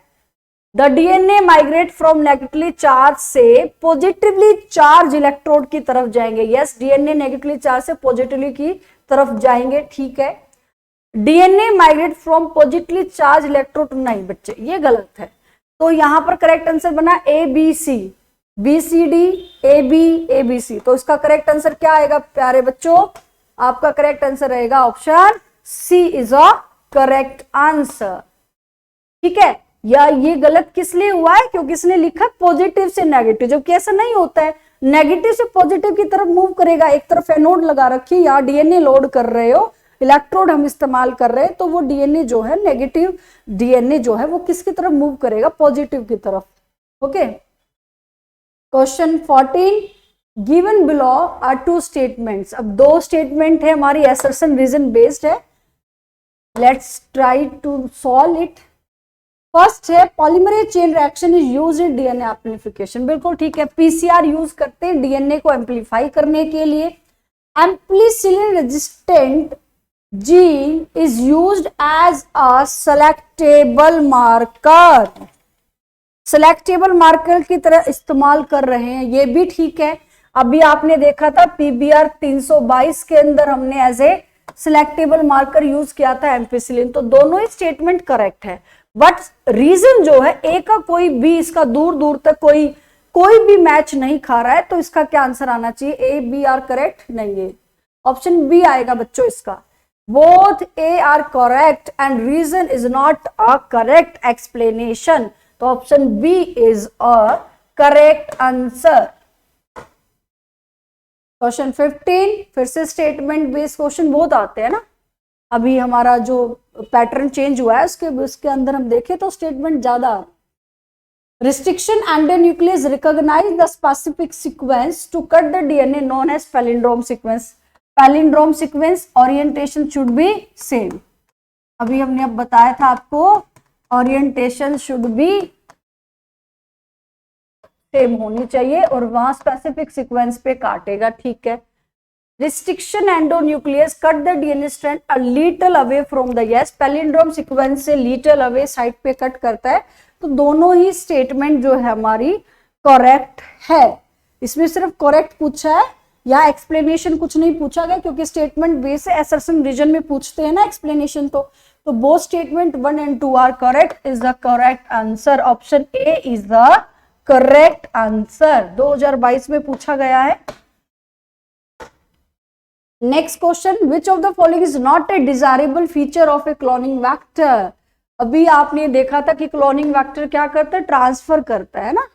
The DNA migrate from negatively charge से पॉजिटिवली चार्ज इलेक्ट्रोड की तरफ जाएंगे। यस, डीएनए नेगेटिवली चार्ज से positively की तरफ जाएंगे, ठीक है। DNA migrate from positively charge electrode, नहीं बच्चे ये गलत है। तो यहां पर करेक्ट आंसर बना A B C, B C D, A B, A B C. तो इसका करेक्ट आंसर क्या आएगा प्यारे बच्चों? आपका करेक्ट आंसर रहेगा option C is a correct answer, ठीक है। या ये गलत किस लिए हुआ है? क्योंकि इसने लिखा पॉजिटिव से नेगेटिव, जबकि ऐसा नहीं होता है। नेगेटिव से पॉजिटिव की तरफ मूव करेगा। एक तरफ एनोड लगा रखी, यहाँ डीएनए लोड कर रहे हो, इलेक्ट्रोड हम इस्तेमाल कर रहे हैं, तो वो डीएनए जो है, नेगेटिव डीएनए जो है वो किसकी तरफ मूव करेगा? पॉजिटिव की तरफ। Okay, question 14, given below are two statements. अब दो स्टेटमेंट है हमारी, असर्शन रीजन बेस्ड है। Let's try to solve it. First है polymerase chain reaction is used in DNA amplification, बिल्कुल ठीक है। पीसीआर यूज करते हैं डीएनए को एम्प्लीफाई करने के लिए। Ampicillin resistant gene is used as a selectable marker, selectable marker की तरह इस्तेमाल कर रहे हैं, ये भी ठीक है। अभी आपने देखा था पीबीआर 322 के अंदर हमने as a selectable marker use किया था एम्पिसिलिन। तो दोनों ही स्टेटमेंट करेक्ट है, बट रीजन जो है ए का कोई भी इसका दूर दूर तक कोई भी मैच नहीं खा रहा है, तो इसका क्या आंसर आना चाहिए? ए बी आर करेक्ट नहीं है, ऑप्शन बी आएगा बच्चों इसका। Both A R correct and reason is not a correct explanation, तो option B is a correct answer. Question 15, फिर से स्टेटमेंट बेस्ड क्वेश्चन बहुत आते हैं ना, अभी हमारा जो पैटर्न चेंज हुआ है उसके अंदर हम देखें तो स्टेटमेंट ज्यादा। Restriction endonuclease recognize the specific sequence to cut the DNA known as palindrome sequence. Palindrome sequence orientation should be same, अभी हमने अब बताया था आपको ओरिएंटेशन शुड बी सेम होनी चाहिए और वहां स्पेसिफिक सीक्वेंस पे काटेगा, ठीक है। Restriction endonuclease cut the DNA strand a little away from the, yes palindrome sequence से लिटिल अवे साइड पे कट करता है, तो दोनों ही स्टेटमेंट जो है हमारी करेक्ट है। इसमें सिर्फ करेक्ट पूछा है, या एक्सप्लेनेशन कुछ नहीं पूछा गया, क्योंकि स्टेटमेंट बेस से असर्शन रीजन में पूछते हैं ना एक्सप्लेनेशन। तो both statement 1 and 2 are correct, is the correct answer. Option A is the correct answer, 2022 में पूछा गया है। Next question, which of the following is not a desirable feature of a cloning vector. अभी आपने देखा था कि क्लोनिंग वेक्टर क्या करता है, ट्रांसफर करता है ना,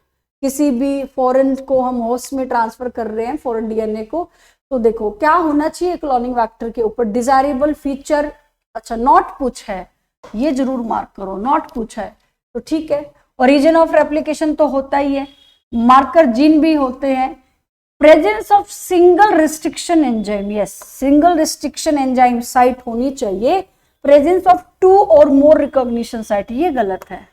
किसी भी फॉरेन को हम होस्ट में ट्रांसफर कर रहे हैं फॉरेन डीएनए को, तो देखो क्या होना चाहिए क्लोनिंग वेक्टर के ऊपर, डिजायरेबल फीचर। अच्छा नॉट पूछा है, ये जरूर मार्क करो, नॉट पूछा है तो ठीक है। ओरिजिन ऑफ रेप्लिकेशन तो होता ही है, मार्कर जीन भी होते हैं, presence of single restriction enzyme, yes single restriction enzyme site होनी चाहिए, प्रेजेंस ऑफ 2 और मोर रिकॉग्निशन साइट, ये गलत है,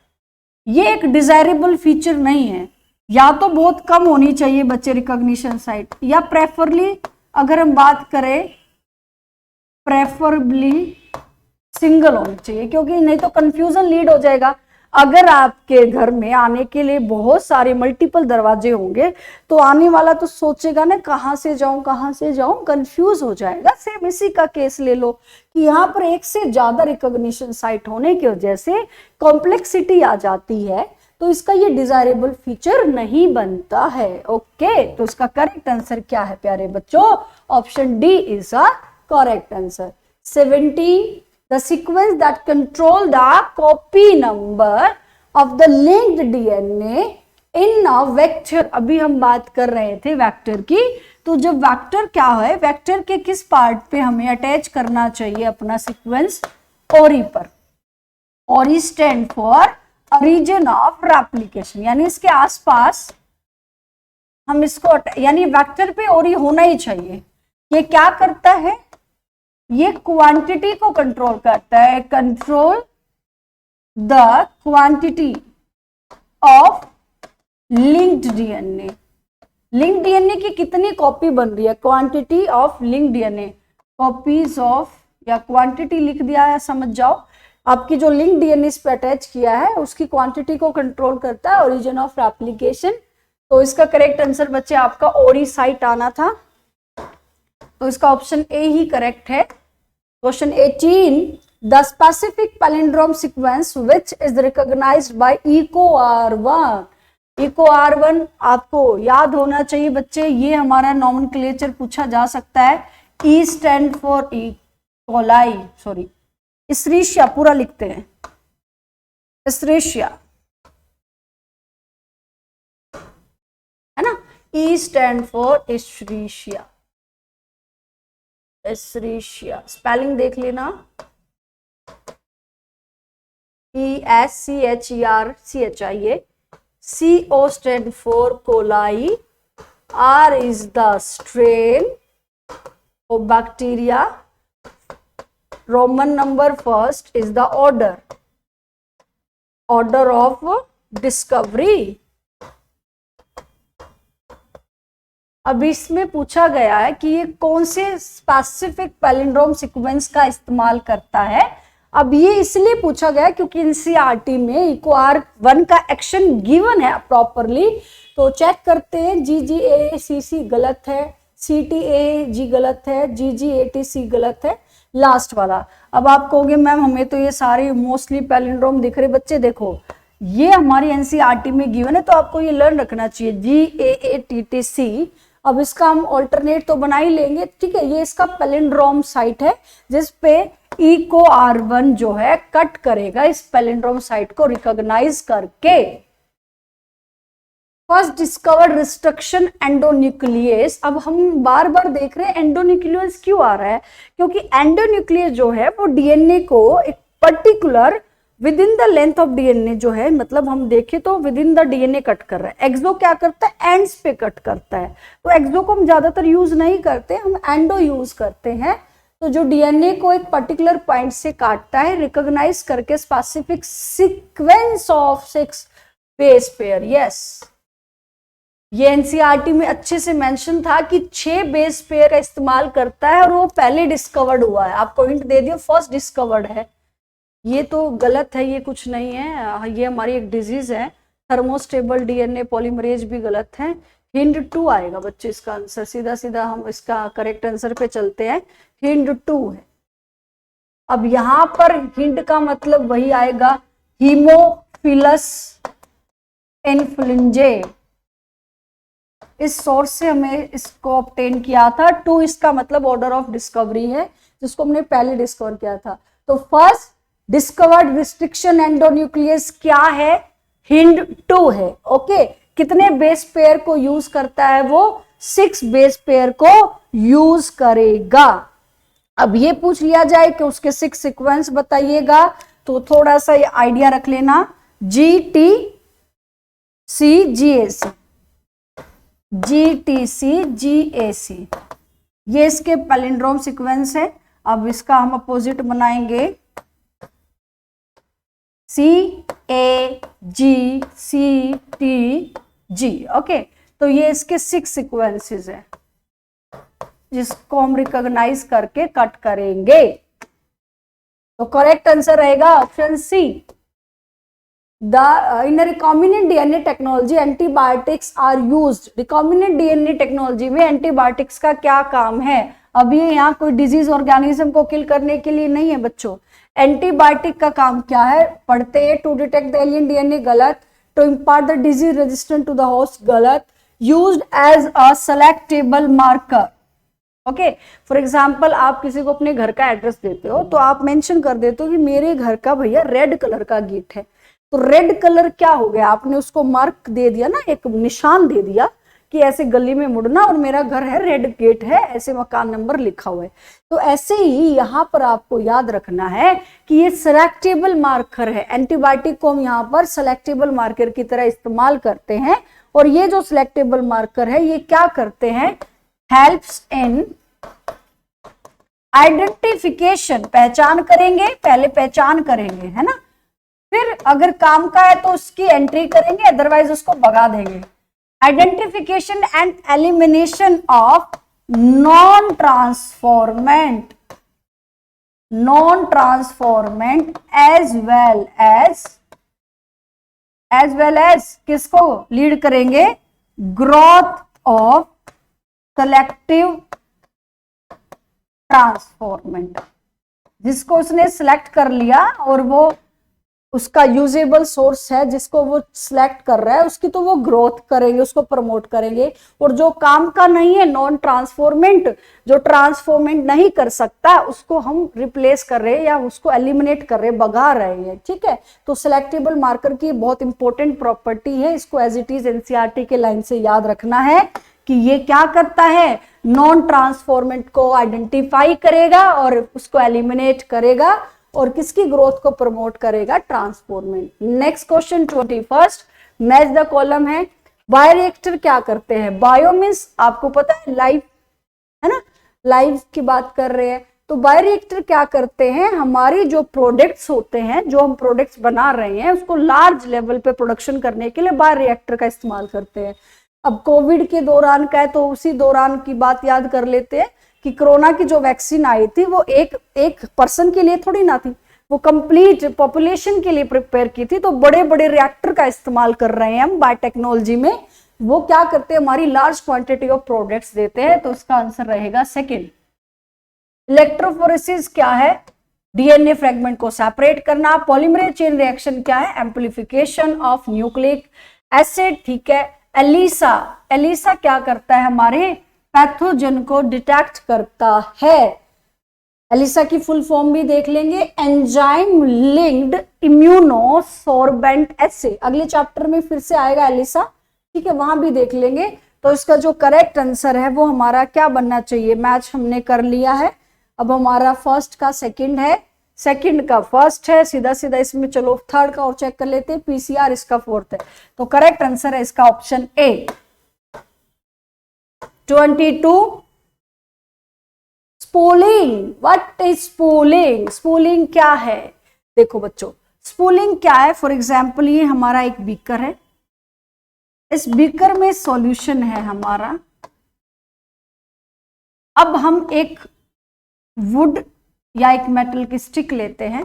ये एक डिजायरेबल फीचर नहीं है। या तो बहुत कम होनी चाहिए बच्चे रिकॉग्निशन साइट, या प्रेफरली अगर हम बात करें प्रेफरेबली सिंगल होनी चाहिए, क्योंकि नहीं तो कंफ्यूजन लीड हो जाएगा। अगर आपके घर में आने के लिए बहुत सारे मल्टीपल दरवाजे होंगे तो आने वाला तो सोचेगा ना कहाँ से जाऊं, कंफ्यूज हो जाएगा। सेम इसी का केस ले लो कि यहाँ पर एक से ज्यादा रिकॉग्निशन साइट होने की वजह से कॉम्प्लेक्सिटी आ जाती है, तो इसका ये डिजायरेबल फीचर नहीं बनता है। ओके, तो इसका करेक्ट आंसर क्या है प्यारे बच्चों? Option D is a correct answer. 17, the sequence that control the copy number of the linked DNA in a vector। अभी हम बात कर रहे थे वेक्टर की, तो जब वेक्टर क्या है, वेक्टर के किस पार्ट पे हमें अटैच करना चाहिए अपना सीक्वेंस? ओरी पर। ओरी stand for origin of replication, यानी इसके आसपास हम इसको यानी वेक्टर पे ओरी होना ही चाहिए। ये क्या करता है, ये क्वांटिटी को कंट्रोल करता है, control the quantity of linked DNA. Linked DNA की कितनी कॉपी बन रही है, quantity of linked DNA, copies of, या क्वांटिटी लिख दिया है समझ जाओ। आपकी जो लिंक डीएनए इस पे अटैच किया है उसकी क्वांटिटी को कंट्रोल करता है ओरिजिन ऑफ रेप्लिकेशन। तो इसका करेक्ट आंसर बच्चे आपका ओरी साइट आना था, तो इसका ऑप्शन ए ही करेक्ट है। Question 18, the specific palindrome sequence which is recognized by EcoR1। EcoR1 आपको याद होना चाहिए बच्चे, ये हमारा नॉमेनक्लेचर पूछा जा सकता है। E stand for coli, sorry Escherichia पूरा लिखते हैं, इस्रीशिया है ना, E stand for Escherichia. Escherichia spelling देख लेना, ESCHERCHI, CO stand for coli, R is the strain of bacteria, Roman number first is the order of discovery. अब इसमें पूछा गया है कि ये कौन से स्पेसिफिक पैलिंड्रोम सीक्वेंस का इस्तेमाल करता है। अब ये इसलिए पूछा गया क्योंकि एनसीईआरटी में EcoR1 का एक्शन गिवन है प्रॉपरली, तो चेक करते हैं। GGACC गलत है, CTAG गलत है, GGATC गलत है, लास्ट वाला। अब आप कहोगे मैम हमें तो ये सारे मोस्टली पैलिंड्रोम दिख रहे। बच्चे देखो ये हमारी एनसीईआरटी में गिवन है तो आपको ये लर्न रखना चाहिए, GAATTC। अब इसका हम ऑल्टरनेट तो बना ही लेंगे, ठीक है। ये इसका पैलिंड्रोम साइट है जिसपे इको R1 जो है कट करेगा इस पैलिंड्रोम साइट को रिकॉग्नाइज करके। First discovered restriction endonuclease. अब हम बार बार देख रहे हैं एंडोन्यूक्लियस क्यों आ रहा है, क्योंकि एंडोन्यूक्लियस जो है वो डीएनए को एक particular with in the length of DNA जो है, मतलब हम देखें तो with in the DNA cut कर रहा है। एक्सो क्या करता है, एंड्स पे कट करता है। तो एक्सो को हम ज्यादातर यूज नहीं करते, हम एंडो यूज करते हैं। तो जो डीएनए को एक पर्टिकुलर पॉइंट से काटता है रिकॉग्नाइज करके specific sequence of 6 base pair. Yes, ये एनसीईआरटी में अच्छे से मेंशन था कि 6 बेस पेयर का इस्तेमाल करता है और वो पहले डिस्कवर्ड हुआ है। आपको हिंट दे दिया, फर्स्ट डिस्कवर्ड है। ये तो गलत है, ये कुछ नहीं है, ये हमारी एक डिजीज है। थर्मोस्टेबल डीएनए पॉलीमरेज भी गलत है। हिंट 2 आएगा बच्चे इसका आंसर। सीधा सीधा हम इसका करेक्ट आंसर पे चलते हैं, हिंट 2 है। अब यहां पर हिंट का मतलब वही आएगा, हीमोफिलस इन्फ्लुएंजाe। इस सोर्स से हमें इसको ऑब्टेन किया था। 2 इसका मतलब ऑर्डर ऑफ डिस्कवरी है, जिसको हमने पहले डिस्कवर किया था। तो फर्स्ट डिस्कवर्ड रिस्ट्रिक्शन एंडोन्यूक्लियस क्या है, हिंट 2 है। ओके, कितने बेस पेयर को यूज करता है वो, 6 बेस पेयर को यूज करेगा। अब ये पूछ लिया जाए कि उसके 6 सीक्वेंस बताइएगा, तो थोड़ा सा ये आइडिया रख लेना, GTC GAC, ये इसके पैलिंड्रोम सीक्वेंस है। अब इसका हम अपोजिट बनाएंगे, CAGCTG। ओके, तो ये इसके 6 सीक्वेंसेस है जिसको हम रिकॉग्नाइज करके कट करेंगे। तो करेक्ट आंसर रहेगा option C. In recombinant DNA technology antibiotics are used. Recombinant DNA technology में एंटीबायोटिक्स का क्या काम है। अब ये यहाँ कोई डिजीज ऑर्गेनिज्म को किल करने के लिए नहीं है बच्चों। एंटीबायोटिक का काम क्या है, पढ़ते हैं, to detect the alien DNA गलत, to impart the disease resistant to the host गलत, used as a selectable marker. Okay, for example आप किसी को अपने घर का एड्रेस देते हो तो आप मेंशन कर देते हो कि मेरे घर का भैया रेड कलर का गेट है। तो रेड कलर क्या हो गया, आपने उसको मार्क दे दिया ना, एक निशान दे दिया कि ऐसे गली में मुड़ना और मेरा घर है, रेड गेट है, ऐसे मकान नंबर लिखा हुआ है। तो ऐसे ही यहाँ पर आपको याद रखना है कि ये सेलेक्टेबल मार्कर है। एंटीबायोटिक को हम यहाँ पर सेलेक्टेबल मार्कर की तरह इस्तेमाल करते हैं। और ये जो सेलेक्टेबल मार्कर है ये क्या करते हैं, हेल्प्स इन आइडेंटिफिकेशन, पहचान करेंगे, पहले पहचान करेंगे, है ना, फिर अगर काम का है तो उसकी एंट्री करेंगे, अदरवाइज उसको भगा देंगे। Identification and elimination of non transformant as well as किसको लीड करेंगे, ग्रोथ ऑफ सेलेक्टिव ट्रांसफॉर्मेंट। जिसको उसने सिलेक्ट कर लिया और वो उसका यूजेबल सोर्स है जिसको वो सिलेक्ट कर रहा है, उसकी तो वो ग्रोथ करेंगे, उसको प्रमोट करेंगे। और जो काम का नहीं है, नॉन ट्रांसफॉर्मेंट, जो ट्रांसफॉर्मेंट नहीं कर सकता, उसको हम रिप्लेस कर रहे हैं या उसको एलिमिनेट कर रहे हैं, भगा रहे हैं। ठीक है, तो सिलेक्टेबल मार्कर की बहुत इंपॉर्टेंट प्रॉपर्टी है, इसको एज इट इज एनसीईआरटी के लाइन से याद रखना है कि ये क्या करता है, नॉन ट्रांसफॉर्मेंट को आइडेंटिफाई करेगा और उसको एलिमिनेट करेगा और किसकी ग्रोथ को प्रमोट करेगा, transformant. Next question 21 match the column है। बायोरिएक्टर क्या करते हैं, बायो मीन्स आपको पता है लाइफ, है ना, लाइफ की बात कर रहे हैं। तो बायोरिएक्टर क्या करते हैं, हमारी जो प्रोडक्ट्स होते हैं, जो हम प्रोडक्ट्स बना रहे हैं, उसको लार्ज लेवल पे प्रोडक्शन करने के लिए बायोरिएक्टर का इस्तेमाल करते हैं। अब कोविड के दौरान का है तो उसी दौरान की बात याद कर लेते हैं कि कोरोना की जो वैक्सीन आई थी वो एक पर्सन के लिए थोड़ी ना थी, वो कंप्लीट पॉपुलेशन के लिए प्रिपेयर की थी। तो बड़े बड़े रिएक्टर का इस्तेमाल कर रहे हैं हम बायोटेक्नोलॉजी में, वो क्या करते हैं, हमारी लार्ज क्वांटिटी ऑफ प्रोडक्ट्स देते हैं, तो इसका आंसर रहेगा सेकंड। इलेक्ट्रोफोरेसिस क्या है, डीएनए फ्रेगमेंट को सेपरेट करना। पॉलीमरेज चेन रिएक्शन क्या है, एम्प्लीफिकेशन ऑफ न्यूक्लिक एसिड, ठीक है। एलिसा, एलिसा क्या करता है, हमारे पैथोजन को डिटेक्ट करता है। एलिसा की फुल फॉर्म भी देख लेंगे, एंजाइम लिंक्ड इम्यूनोसोर्बेंट एसे, अगले चैप्टर में फिर से आएगा एलिसा, ठीक है, वहां भी देख लेंगे। तो इसका जो करेक्ट आंसर है वो हमारा क्या बनना चाहिए, मैच हमने कर लिया है। अब हमारा फर्स्ट का सेकंड है, सेकंड का फर्स्ट है, सीधा सीधा इसमें चलो थर्ड का और चेक कर लेते हैं, पीसीआर इसका फोर्थ है। तो करेक्ट आंसर है इसका option A. 22 spooling, what is spooling, spooling क्या है। देखो बच्चों, स्पूलिंग क्या है, फॉर एग्जाम्पल ये हमारा एक बीकर है, इस बीकर में सॉल्यूशन है हमारा। अब हम एक वुड या एक मेटल की स्टिक लेते हैं,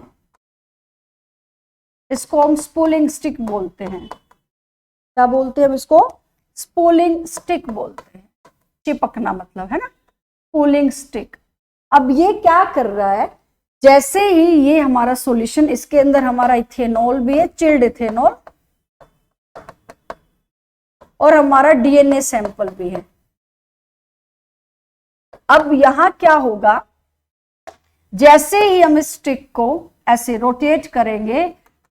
इसको हम स्पूलिंग स्टिक बोलते हैं। क्या बोलते हैं इसको, स्पूलिंग स्टिक बोलते हैं, चिपकना मतलब है ना, स्पूलिंग स्टिक। अब ये क्या कर रहा है, जैसे ही ये हमारा सॉल्यूशन, इसके अंदर हमारा इथेनॉल भी है, चिल्ड इथेनॉल, और हमारा डीएनए सैंपल भी है। अब यहां क्या होगा, जैसे ही हम इस स्टिक को ऐसे रोटेट करेंगे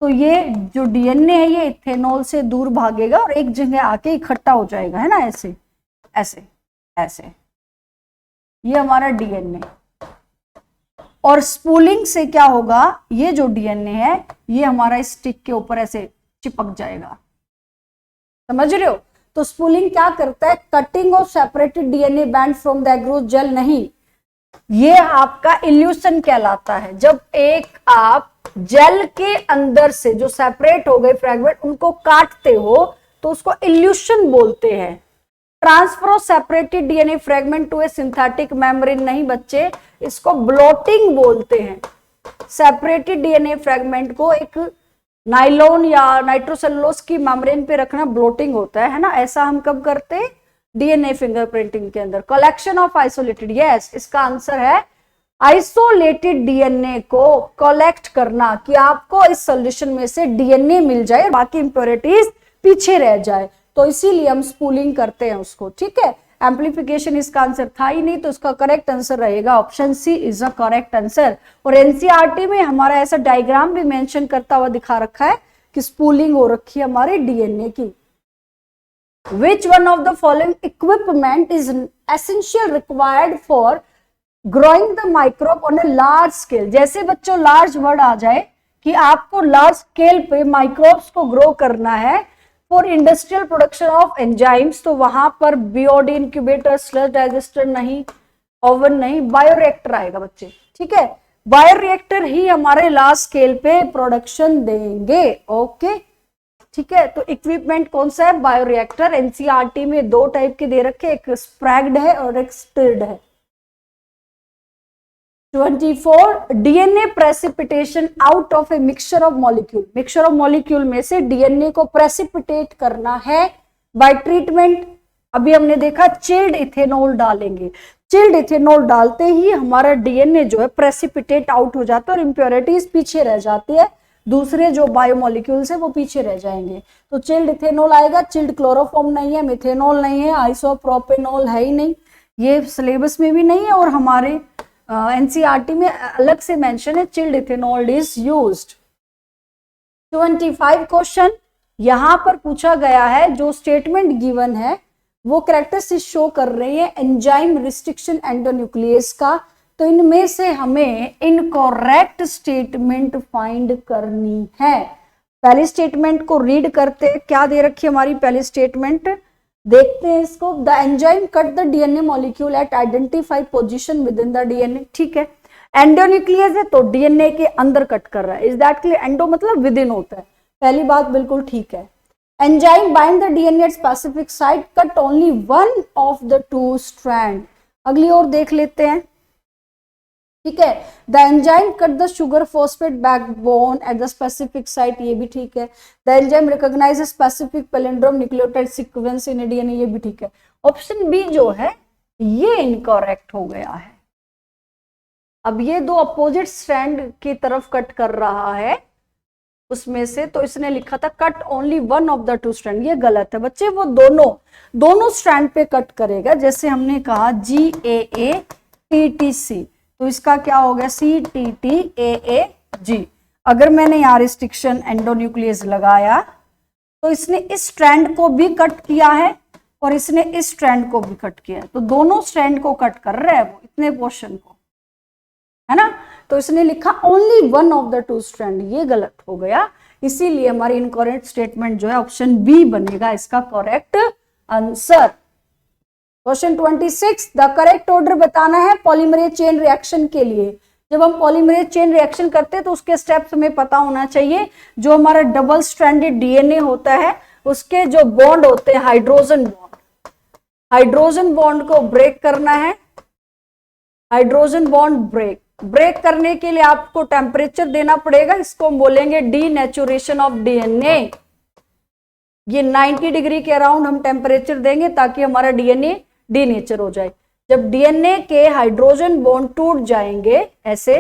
तो ये जो डीएनए है ये इथेनॉल से दूर भागेगा और एक जगह आके इकट्ठा हो जाएगा, है ना, ऐसे ऐसे ऐसे, ये हमारा डीएनए। और स्पूलिंग से क्या होगा, ये जो डीएनए है ये हमारा इस स्टिक के ऊपर ऐसे चिपक जाएगा, समझ रहे हो। तो स्पूलिंग क्या करता है, cutting of separated DNA band from the agarose gel नहीं, ये आपका इल्यूशन कहलाता है। जब एक आप जेल के अंदर से जो सेपरेट हो गए फ्रेगमेंट उनको काटते हो तो उसको इल्यूशन बोलते हैं। Transfer of separated DNA fragment to a synthetic membrane नहीं बच्चे, इसको ब्लोटिंग बोलते हैं। सेपरेटेड डीएनए फ्रेगमेंट को एक नाइलॉन या नाइट्रोसेलुलोज की मेम्ब्रेन पे रखना ब्लोटिंग होता है ना। ऐसा हम कब करते हैं, डीएनए फिंगरप्रिंटिंग के अंदर। कलेक्शन ऑफ आइसोलेटेड, यस इसका आंसर है आइसोलेटेड डीएनए को कलेक्ट करना, कि आपको इस सॉल्यूशन में से डीएनए मिल जाए, बाकी इंप्योरिटीज पीछे रह जाए, तो इसीलिए हम स्पूलिंग करते हैं उसको, ठीक है। एम्प्लीफिकेशन इसका आंसर था ही नहीं, तो इसका करेक्ट आंसर रहेगा option C is a correct answer. और एनसीईआरटी में हमारा ऐसा डायग्राम भी मेंशन करता हुआ दिखा रखा है कि स्पूलिंग हो रखी है हमारे डीएनए की। Which one of the following equipment is essential required for growing the microbe on a large scale? जैसे बच्चों लार्ज वर्ड आ जाए कि आपको लार्ज स्केल पे माइक्रोब्स को ग्रो करना है for industrial production of enzymes, तो वहां पर बीओडी, इंक्यूबेटर, स्लज डाइजेस्टर नहीं, ओवन नहीं, बायोरिएक्टर आएगा बच्चे, ठीक है। बायोरिएक्टर ही हमारे लार्ज स्केल पे प्रोडक्शन देंगे, ओके ठीक है। तो इक्विपमेंट कौन सा है, बायोरिएक्टर। एनसीईआरटी में दो टाइप के दे रखे, एक स्प्रैग्ड है और एक स्टिर्ड है। 24 DNA precipitation out of a mixture of molecule, mixture of molecule में से डीएनए को प्रेसिपिटेट करना है बाय ट्रीटमेंट। अभी हमने देखा चिल्ड इथेनॉल डालेंगे, चिल्ड इथेनॉल डालते ही हमारा डीएनए जो है प्रेसिपिटेट आउट हो जाता है और इंप्योरिटीज पीछे रह जाती है, दूसरे जो बायोमोलिक्यूल्स है वो पीछे रह जाएंगे। तो चिल्ड इथेनॉल आएगा, चिल्ड क्लोरोफॉर्म नहीं है, मिथेनॉल नहीं है, आइसोप्रोपेनॉल है ही नहीं, ये सिलेबस में भी नहीं है और हमारे एनसीईआरटी में अलग से मेंशन है, chilled ethanol is used. 25 question यहां पर पूछा गया है, जो स्टेटमेंट गिवन है वो कैरेक्टरिस्टिक्स शो कर रही है एंजाइम रिस्ट्रिक्शन एंडोन्यूक्लियस का, तो इनमें से हमें इनकरेक्ट स्टेटमेंट फाइंड करनी है। पहली स्टेटमेंट को रीड करते, क्या दे रखी है हमारी पहली स्टेटमेंट, देखते हैं इसको। The enzyme cut the DNA molecule eight identified position with in the DNA, ठीक है। एंडोन्यूक्लियस है तो डीएनए के अंदर कट कर रहा है, इज दैट क्लियर। एंडो मतलब विद इन होता है, पहली बात बिल्कुल ठीक है। Enzyme bind the DNA at specific site, cut only one of the two strand. अगली ओर देख लेते हैं, ठीक है। The enzyme cut the sugar phosphate backbone at the specific site, ये भी ठीक है। The enzyme recognize specific palindrome nucleotide sequence in DNA, ये भी ठीक है। ऑप्शन बी जो है ये इनकरेक्ट हो गया है। अब ये दो अपोजिट स्ट्रैंड की तरफ कट कर रहा है उसमें से, तो इसने लिखा था cut only one of the two strand, ये गलत है बच्चे, वो दोनों स्ट्रैंड पे कट करेगा। जैसे हमने कहा GAA-TTC, तो इसका क्या हो गया CTTAAG। अगर मैंने यहाँ रिस्ट्रिक्शन एंडोन्यूक्लियस लगाया तो इसने इस स्ट्रैंड को भी कट किया है और इसने इस स्ट्रैंड को भी कट किया है, तो दोनों स्ट्रैंड को कट कर रहे हैं वो, इतने पोर्शन को, है ना। तो इसने लिखा only one of the two strand, ये गलत हो गया। इसीलिए हमारी इनकरेक्ट स्टेटमेंट जो है ऑप्शन बी बनेगा इसका correct answer. Question 26, the correct order बताना है पॉलीमरेज चेन रिएक्शन के लिए। जब हम पॉलीमरेज चेन रिएक्शन करते हैं तो उसके स्टेप्स हमें पता होना चाहिए। जो हमारा डबल स्ट्रैंडेड डीएनए होता है उसके जो बॉन्ड होते हैं हाइड्रोजन बॉन्ड को ब्रेक करना है। हाइड्रोजन बॉन्ड ब्रेक करने के लिए आपको टेम्परेचर देना पड़ेगा, इसको हम बोलेंगे डीनेचुरेशन ऑफ डीएनए। ये 90 डिग्री के अराउंड हम टेम्परेचर देंगे ताकि हमारा डीएनए डीनेचर हो जाए। जब डीएनए के हाइड्रोजन बॉन्ड टूट जाएंगे ऐसे,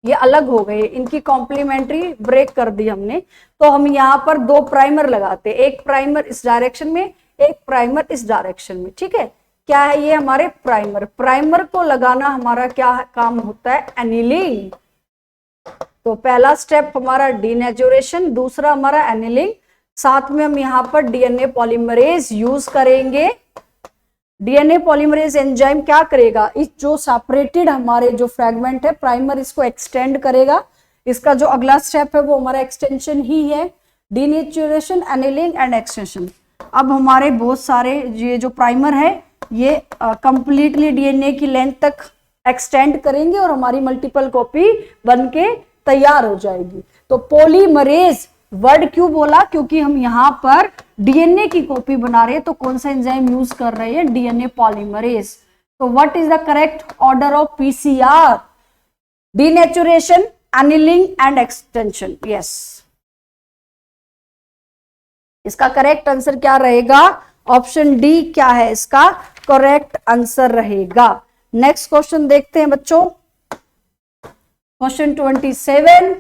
ये अलग हो गए, इनकी कॉम्प्लीमेंट्री ब्रेक कर दी हमने, तो हम यहां पर दो प्राइमर लगाते, एक प्राइमर इस डायरेक्शन में, एक प्राइमर इस डायरेक्शन में। ठीक है, क्या है ये हमारे प्राइमर को लगाना हमारा क्या काम होता है, एनिलिंग। तो पहला स्टेप हमारा डीनेचुरेशन, दूसरा हमारा एनिलिंग, साथ में हम यहाँ पर डीएनए पॉलीमरेज यूज करेंगे। डीएनए पॉलीमरेज एंजाइम क्या करेगा, इस जो सेपरेटेड हमारे जो फ्रैगमेंट है प्राइमर, इसको एक्सटेंड करेगा। इसका जो अगला स्टेप है वो हमारा एक्सटेंशन ही है, डीनेचुरेशन, एनिलिंग एंड एक्सटेंशन। अब हमारे बहुत सारे ये जो प्राइमर है ये कंप्लीटली डीएनए की लेंथ तक एक्सटेंड करेंगे और हमारी मल्टीपल कॉपी बनके तैयार हो जाएगी। तो पॉलीमरेज वर्ड क्यों बोला, क्योंकि हम यहाँ पर डीएनए की कॉपी बना रहे हैं, तो कौन सा एंजाइम यूज कर रहे हैं, डीएनए पॉलीमरेज। तो what is the correct order of PCR, denaturation, annealing and extension. Yes, इसका करेक्ट आंसर क्या रहेगा, ऑप्शन डी क्या है इसका करेक्ट आंसर रहेगा। नेक्स्ट क्वेश्चन देखते हैं बच्चों, question 27,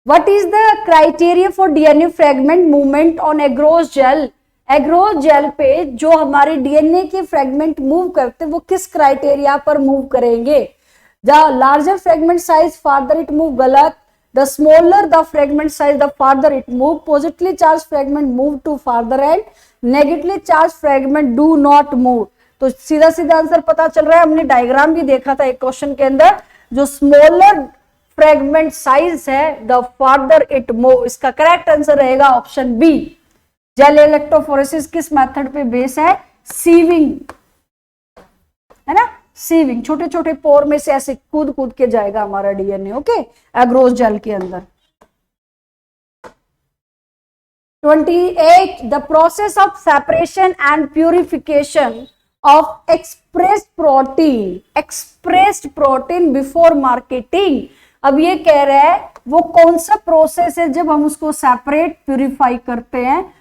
What is the criteria for DNA fragment movement on agarose gel? Agarose gel पे जो हमारे डीएनए के फ्रेगमेंट मूव करते हैं वो किस क्राइटेरिया पर मूव करेंगे। The larger fragment size farther it move, गलत। The smaller the fragment size the farther it move, positively charge fragment move to farther and negatively charge fragment do not move. तो सीधा सीधा answer पता चल रहा है, हमने डायग्राम भी देखा था एक क्वेश्चन के अंदर, जो स्मॉलर फ्रेगमेंट साइज है द फार्दर इट मूव। इसका करेक्ट आंसर रहेगा ऑप्शन बी। जेल इलेक्ट्रोफोरेसिस किस मेथड पे बेस है, सीविंग, है ना, सीविंग, छोटे छोटे पोर में से ऐसे कूद कूद के जाएगा हमारा डीएनए, ओके, एग्रोस जेल के अंदर। 28, the process of separation and purification of expressed protein before marketing. अब ये कह रहा है वो कौन सा प्रोसेस है जब हम उसको सेपरेट प्यूरिफाई करते हैं,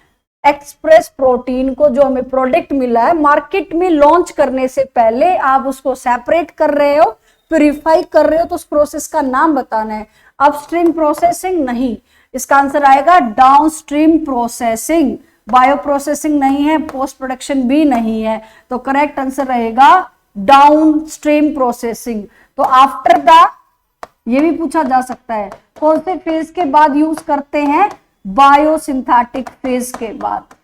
एक्सप्रेस प्रोटीन को, जो हमें प्रोडक्ट मिला है मार्केट में लॉन्च करने से पहले आप उसको सेपरेट कर रहे हो, प्यूरिफाई कर रहे हो, तो उस प्रोसेस का नाम बताना है। अपस्ट्रीम प्रोसेसिंग नहीं, इसका आंसर आएगा डाउनस्ट्रीम प्रोसेसिंग। बायो प्रोसेसिंग नहीं है, पोस्ट प्रोडक्शन भी नहीं है, तो करेक्ट आंसर रहेगा डाउनस्ट्रीम प्रोसेसिंग। तो आफ्टर द, ये भी पूछा जा सकता है कौन से फेज के बाद यूज करते हैं, बायोसिंथेटिक फेज के बाद।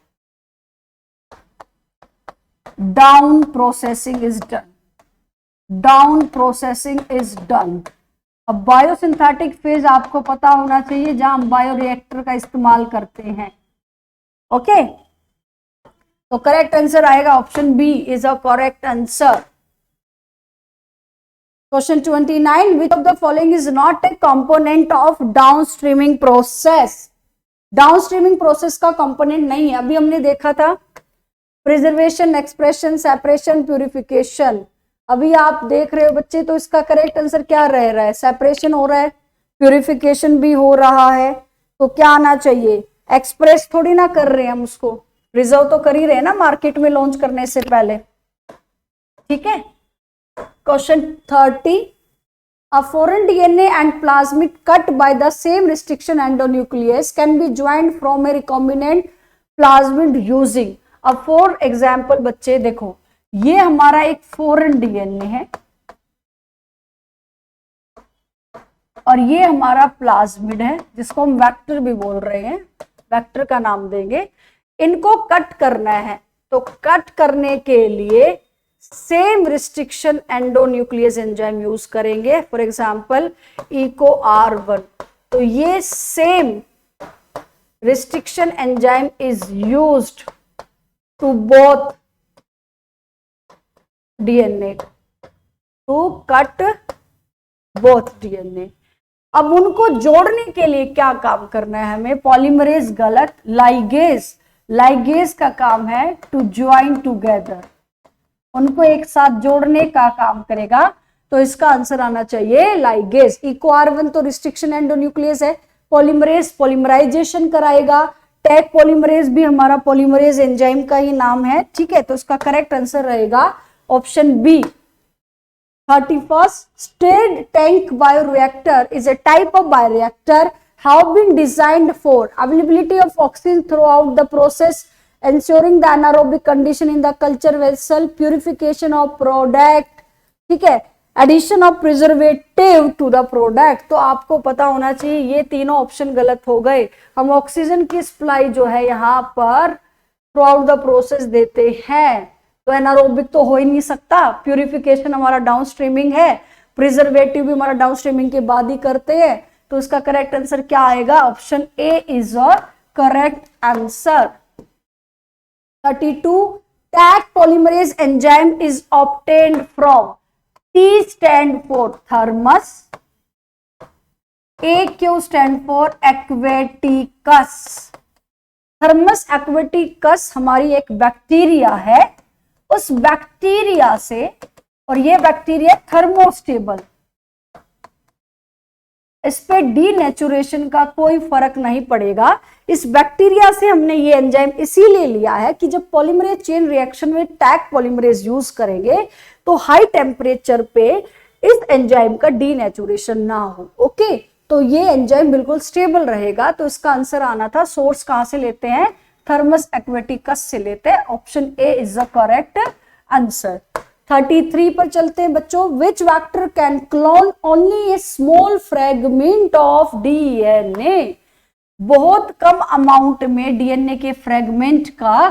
Down processing is done, down processing is done. अब बायोसिंथेटिक फेज आपको पता होना चाहिए जहां हम बायोरिएक्टर का इस्तेमाल करते हैं, ओके। तो करेक्ट आंसर आएगा option B is a correct answer. Question 29, which of the following is not a component of downstreaming process? Downstreaming process का कंपोनेंट नहीं है। अभी हमने देखा था प्रिजर्वेशन, एक्सप्रेशन, सेपरेशन, प्यूरिफिकेशन। अभी आप देख रहे हो बच्चे, तो इसका करेक्ट आंसर क्या रह रहा है? सेपरेशन हो रहा है, प्यूरिफिकेशन भी हो रहा है, तो क्या आना चाहिए? एक्सप्रेस थोड़ी ना कर रहे हैं हम उसको, प्रिजर्व तो कर ही रहे हैं ना मार्केट में लॉन्च करने से पहले। ठीक है। Question 30, a foreign DNA and plasmid cut by the same restriction endonuclease can be joined from a recombinant plasmid using। अब फॉर एग्जाम्पल बच्चे देखो, ये हमारा एक फॉरेन डीएनए है और ये हमारा प्लाज्मिड है, जिसको हम वेक्टर भी बोल रहे हैं, वेक्टर का नाम देंगे। इनको कट करना है, तो कट करने के लिए same restriction endonuclease enzyme use करेंगे। फॉर एग्जांपल इको R1, तो ये same restriction enzyme is used to both DNA, to cut both DNA. अब उनको जोड़ने के लिए क्या काम करना है हमें? पॉलीमरेज गलत, लाइगेज, लाइगेज का काम है टू ज्वाइन टुगेदर, उनको एक साथ जोड़ने का काम करेगा। तो इसका आंसर आना चाहिए लाइगेज। इको R1 तो रिस्ट्रिक्शन एंडोन्यूक्लियस है, पॉलीमरेज पॉलीमराइजेशन कराएगा, टैग पॉलीमरेज भी हमारा पॉलीमरेज एंजाइम का ही नाम है। ठीक है, तो इसका करेक्ट आंसर रहेगा option B. 31st, stirred tank bioreactor is a type of bioreactor have been designed for availability of oxygen throughout the process, ensuring the anaerobic condition in the culture vessel, purification of product, ठीक है, addition of preservative to the product। तो आपको पता होना चाहिए ये तीनों option गलत हो गए। हम ऑक्सीजन की सप्लाई जो है यहाँ पर थ्रू द प्रोसेस देते हैं, तो एनारोबिक तो हो ही नहीं सकता, प्यूरिफिकेशन हमारा डाउन स्ट्रीमिंग है, प्रिजर्वेटिव भी हमारा डाउन स्ट्रीमिंग के बाद ही करते हैं। तो इसका करेक्ट आंसर क्या आएगा? Option A is a correct answer. 32, tag polymerase enzyme is obtained from, T stand for thermos, AQ stand for aquaticus. Thermus aquaticus हमारी एक बैक्टीरिया है, उस बैक्टीरिया से, और ये बैक्टीरिया थर्मोस्टेबल, इस पे डीनेचुरेशन का कोई फर्क नहीं पड़ेगा। इस बैक्टीरिया से हमने ये एंजाइम इसीलिए लिया है कि जब पॉलीमरेज चेन रिएक्शन में टैग पॉलीमरेज यूज करेंगे तो हाई टेम्परेचर पे इस एंजाइम का डीनेचुरेशन ना हो। ओके, तो ये एंजाइम बिल्कुल स्टेबल रहेगा। तो इसका आंसर आना था, सोर्स कहां से लेते हैं? थर्मस एक्वेटिकस से लेते हैं। Option A is the correct answer. 33 पर चलते हैं बच्चों। Which vector can clone only a small fragment of DNA? बहुत कम अमाउंट में डीएनए के फ्रेगमेंट का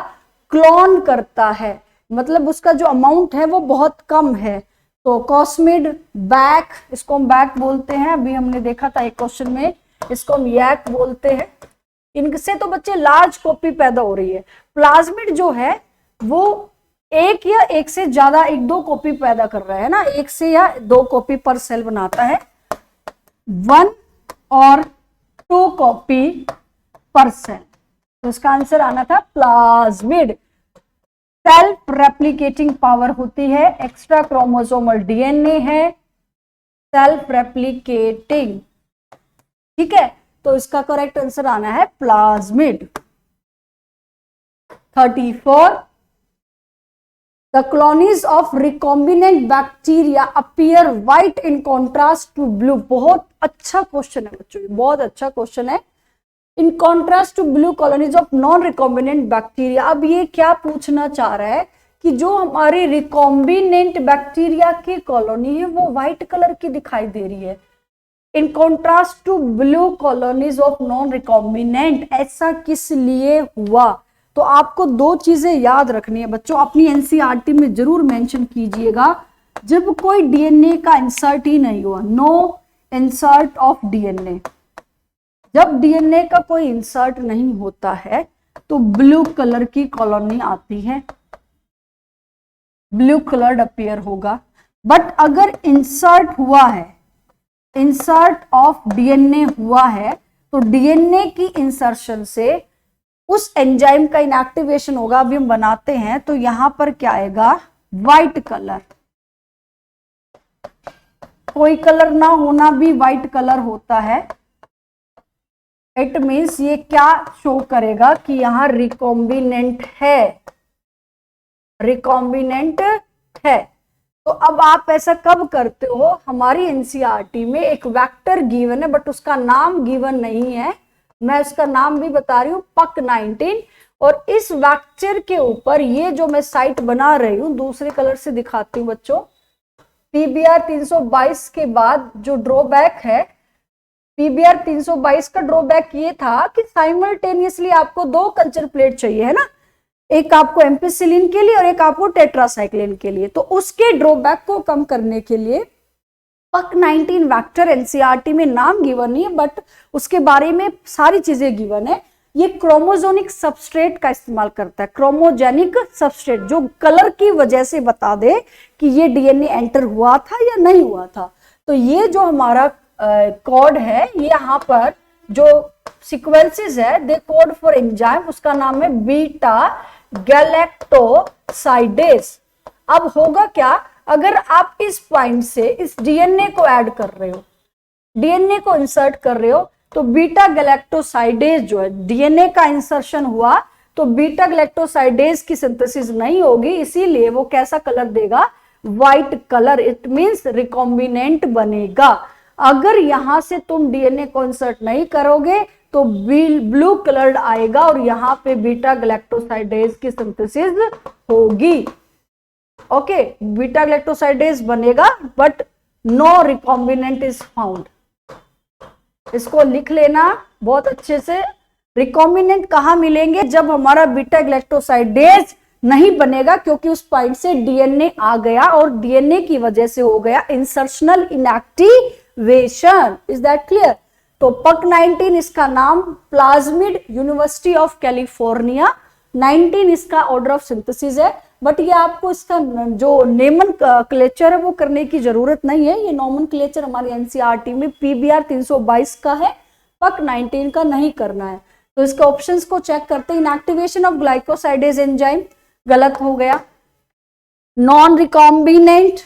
क्लोन करता है, मतलब उसका जो अमाउंट है वो बहुत कम है। तो कॉस्मिड, बैक, इसको हम बैक बोलते हैं, अभी हमने देखा था एक क्वेश्चन में, इसको हम यैक बोलते हैं। इनसे तो बच्चे लार्ज कॉपी पैदा हो रही है। प्लाज्मिड जो है वो एक या एक से ज्यादा, एक दो कॉपी पैदा कर रहा है ना, एक से या दो कॉपी पर सेल बनाता है, 1 और 2 कॉपी पर सेल। तो इसका आंसर आना था प्लाज्मिड। सेल्फ रेप्लिकेटिंग पावर होती है, एक्स्ट्रा क्रोमोसोमल डीएनए है, सेल्फ रेप्लिकेटिंग। ठीक है, तो इसका करेक्ट आंसर आना है plasmid. 34, the colonies of recombinant bacteria appear white in contrast to blue. बहुत अच्छा क्वेश्चन है बच्चों, बहुत अच्छा क्वेश्चन है। In contrast to blue colonies of non recombinant bacteria. अब ये क्या पूछना चाह रहा है कि जो हमारी रिकॉम्बिनेंट बैक्टीरिया की कॉलोनी है वो व्हाइट कलर की दिखाई दे रही है, in contrast to blue colonies of non recombinant. ऐसा किस लिए हुआ? तो आपको दो चीजें याद रखनी है बच्चों, अपनी एनसीईआरटी में जरूर मेंशन कीजिएगा। जब कोई डीएनए का इंसर्ट ही नहीं हुआ, नो इंसर्ट ऑफ डीएनए, जब डीएनए का कोई इंसर्ट नहीं होता है तो ब्लू कलर की कॉलोनी आती है, ब्लू कलर्ड अपीयर होगा। बट अगर इंसर्ट हुआ है, इंसर्ट ऑफ डीएनए हुआ है, तो डीएनए की इंसर्शन से उस एंजाइम का इनएक्टिवेशन होगा। अभी हम बनाते हैं तो यहां पर क्या आएगा, व्हाइट कलर। कोई कलर ना होना भी व्हाइट कलर होता है। इट मीन्स ये क्या शो करेगा कि यहां रिकॉम्बिनेंट है, रिकॉम्बिनेंट है। तो अब आप ऐसा कब करते हो, हमारी एनसीईआरटी में एक वेक्टर गिवन है बट उसका नाम गिवन नहीं है, मैं उसका नाम भी बता रही हूं, PUC19। और इस वेक्टर के ऊपर ये जो मैं साइट बना रही हूं, दूसरे कलर से दिखाती हूं बच्चों, PBR 322 के बाद जो ड्रॉबैक है, PBR 322 का ड्रॉबैक ये था कि साइमल्टेनियसली आपको 2 कल्चर प्लेट चाहिए, है ना, एक आपको एम्पिसिलिन के लिए और एक आपको टेट्रासाइक्लिन के लिए। तो उसके ड्रॉबैक को कम करने के लिए PUC19 वेक्टर एनसीईआरटी में नाम गिवन नहीं है बट उसके बारे में सारी चीजें गिवन है। ये क्रोमोजोनिक सबस्ट्रेट का इस्तेमाल करता है, क्रोमोजेनिक सबस्ट्रेट, जो कलर की वजह से बता दे कि ये डीएनए एंटर हुआ था या नहीं हुआ था। तो ये जो हमारा कोड है, ये यहाँ पर जो सीक्वेंसेस है, दे कोड फॉर एंजाइम, उसका नाम है बीटा गैलेक्टोसाइडेज। अब होगा क्या, अगर आप इस पॉइंट से इस डीएनए को ऐड कर रहे हो, डीएनए को इंसर्ट कर रहे हो, तो बीटा गैलेक्टोसाइडेज जो है, डीएनए का इंसर्शन हुआ तो बीटा गैलेक्टोसाइडेज की सिंथेसिस नहीं होगी, इसीलिए वो कैसा कलर देगा, white colour. It means recombinant बनेगा। अगर यहां से तुम डीएनए को इंसर्ट नहीं करोगे तो ब्लू कलर्ड आएगा और यहां पे बीटा गैलेक्टोसाइडेज की सिंथेसिस होगी। ओके, बीटा गैलेक्टोसाइडेज बनेगा but no recombinant is found. इसको लिख लेना बहुत अच्छे से। रिकॉम्बिनेंट कहां मिलेंगे, जब हमारा बीटा गैलेक्टोसाइडेज नहीं बनेगा, क्योंकि उस पॉइंट से डीएनए आ गया और डीएनए की वजह से हो गया insertional inactivation. Is that clear? तो PUC19 इसका नाम, प्लाज्मिड यूनिवर्सिटी ऑफ कैलिफोर्निया, 19 इसका ऑर्डर ऑफ सिंथेसिस है। बट ये आपको इसका जो नेमन क्लेचर है वो करने की जरूरत नहीं है, ये नॉमन क्लेचर हमारी एनसीईआरटी में PBR 322 का है, PUC19 का नहीं करना है। तो इसके ऑप्शंस को चेक करते हैं। इनएक्टिवेशन ऑफ ग्लाइकोसाइडेज एंजाइम गलत हो गया, नॉन रिकॉम्बिनेंट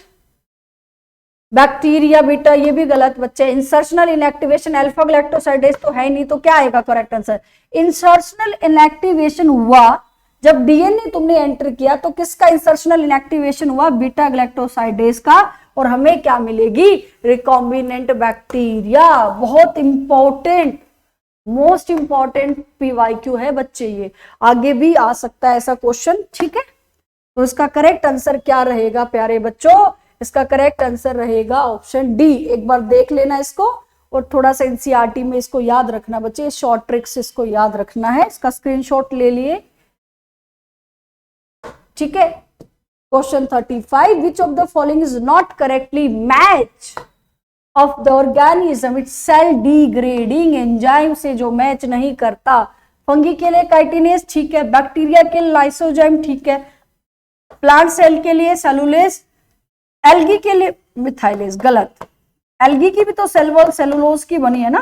बैक्टीरिया बीटा ये भी गलत बच्चे, इंसर्शनल इनएक्टिवेशन अल्फा गैलेक्टोसाइडेज तो है नहीं, तो क्या आएगा करेक्ट आंसर, इंसर्शनल इनएक्टिवेशन हुआ जब डीएनए तुमने एंटर किया, तो किसका इंसर्शनल इनएक्टिवेशन हुआ, बीटा गैलेक्टोसाइडेज का, और हमें क्या मिलेगी, रिकॉम्बिनेंट बैक्टीरिया। बहुत इंपॉर्टेंट, मोस्ट इंपॉर्टेंट PYQ है बच्चे, ये आगे भी आ सकता है ऐसा क्वेश्चन, ठीक है। तो इसका करेक्ट आंसर क्या रहेगा प्यारे बच्चों, इसका करेक्ट आंसर रहेगा ऑप्शन डी। एक बार देख लेना इसको और थोड़ा सा एनसीईआरटी में इसको याद रखना बच्चे, शॉर्ट ट्रिक्स इसको याद रखना है। इसका स्क्रीनशॉट ले लिए, ठीक है। Question 35, which of the following is not correctly match of the organism, its cell degrading enzyme से जो मैच नहीं करता। फंगी के लिए काइटिनेज ठीक है, बैक्टीरिया के लिए लाइसोजाइम ठीक है, प्लांट सेल के लिए सेलुलेज, एल्गी के लिए मिथाइलेज गलत। एल्गी की भी तो सेल वॉल सेलुलोज की बनी है ना,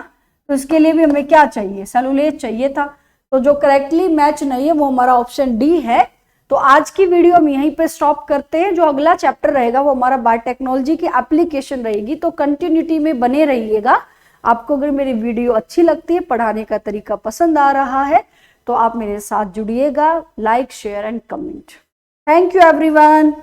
तो इसके लिए भी हमें क्या चाहिए, सेलुलेज चाहिए था। तो जो करेक्टली मैच नहीं है वो हमारा ऑप्शन डी है। तो आज की वीडियो हम यहीं पे स्टॉप करते हैं। जो अगला चैप्टर रहेगा वो हमारा बायोटेक्नोलॉजी की एप्लीकेशन रहेगी, तो कंटिन्यूटी में बने रहिएगा। आपको अगर मेरी वीडियो अच्छी लगती है, पढ़ाने का तरीका पसंद आ रहा है, तो आप मेरे साथ जुड़िएगा। Like, share and comment. Thank you everyone.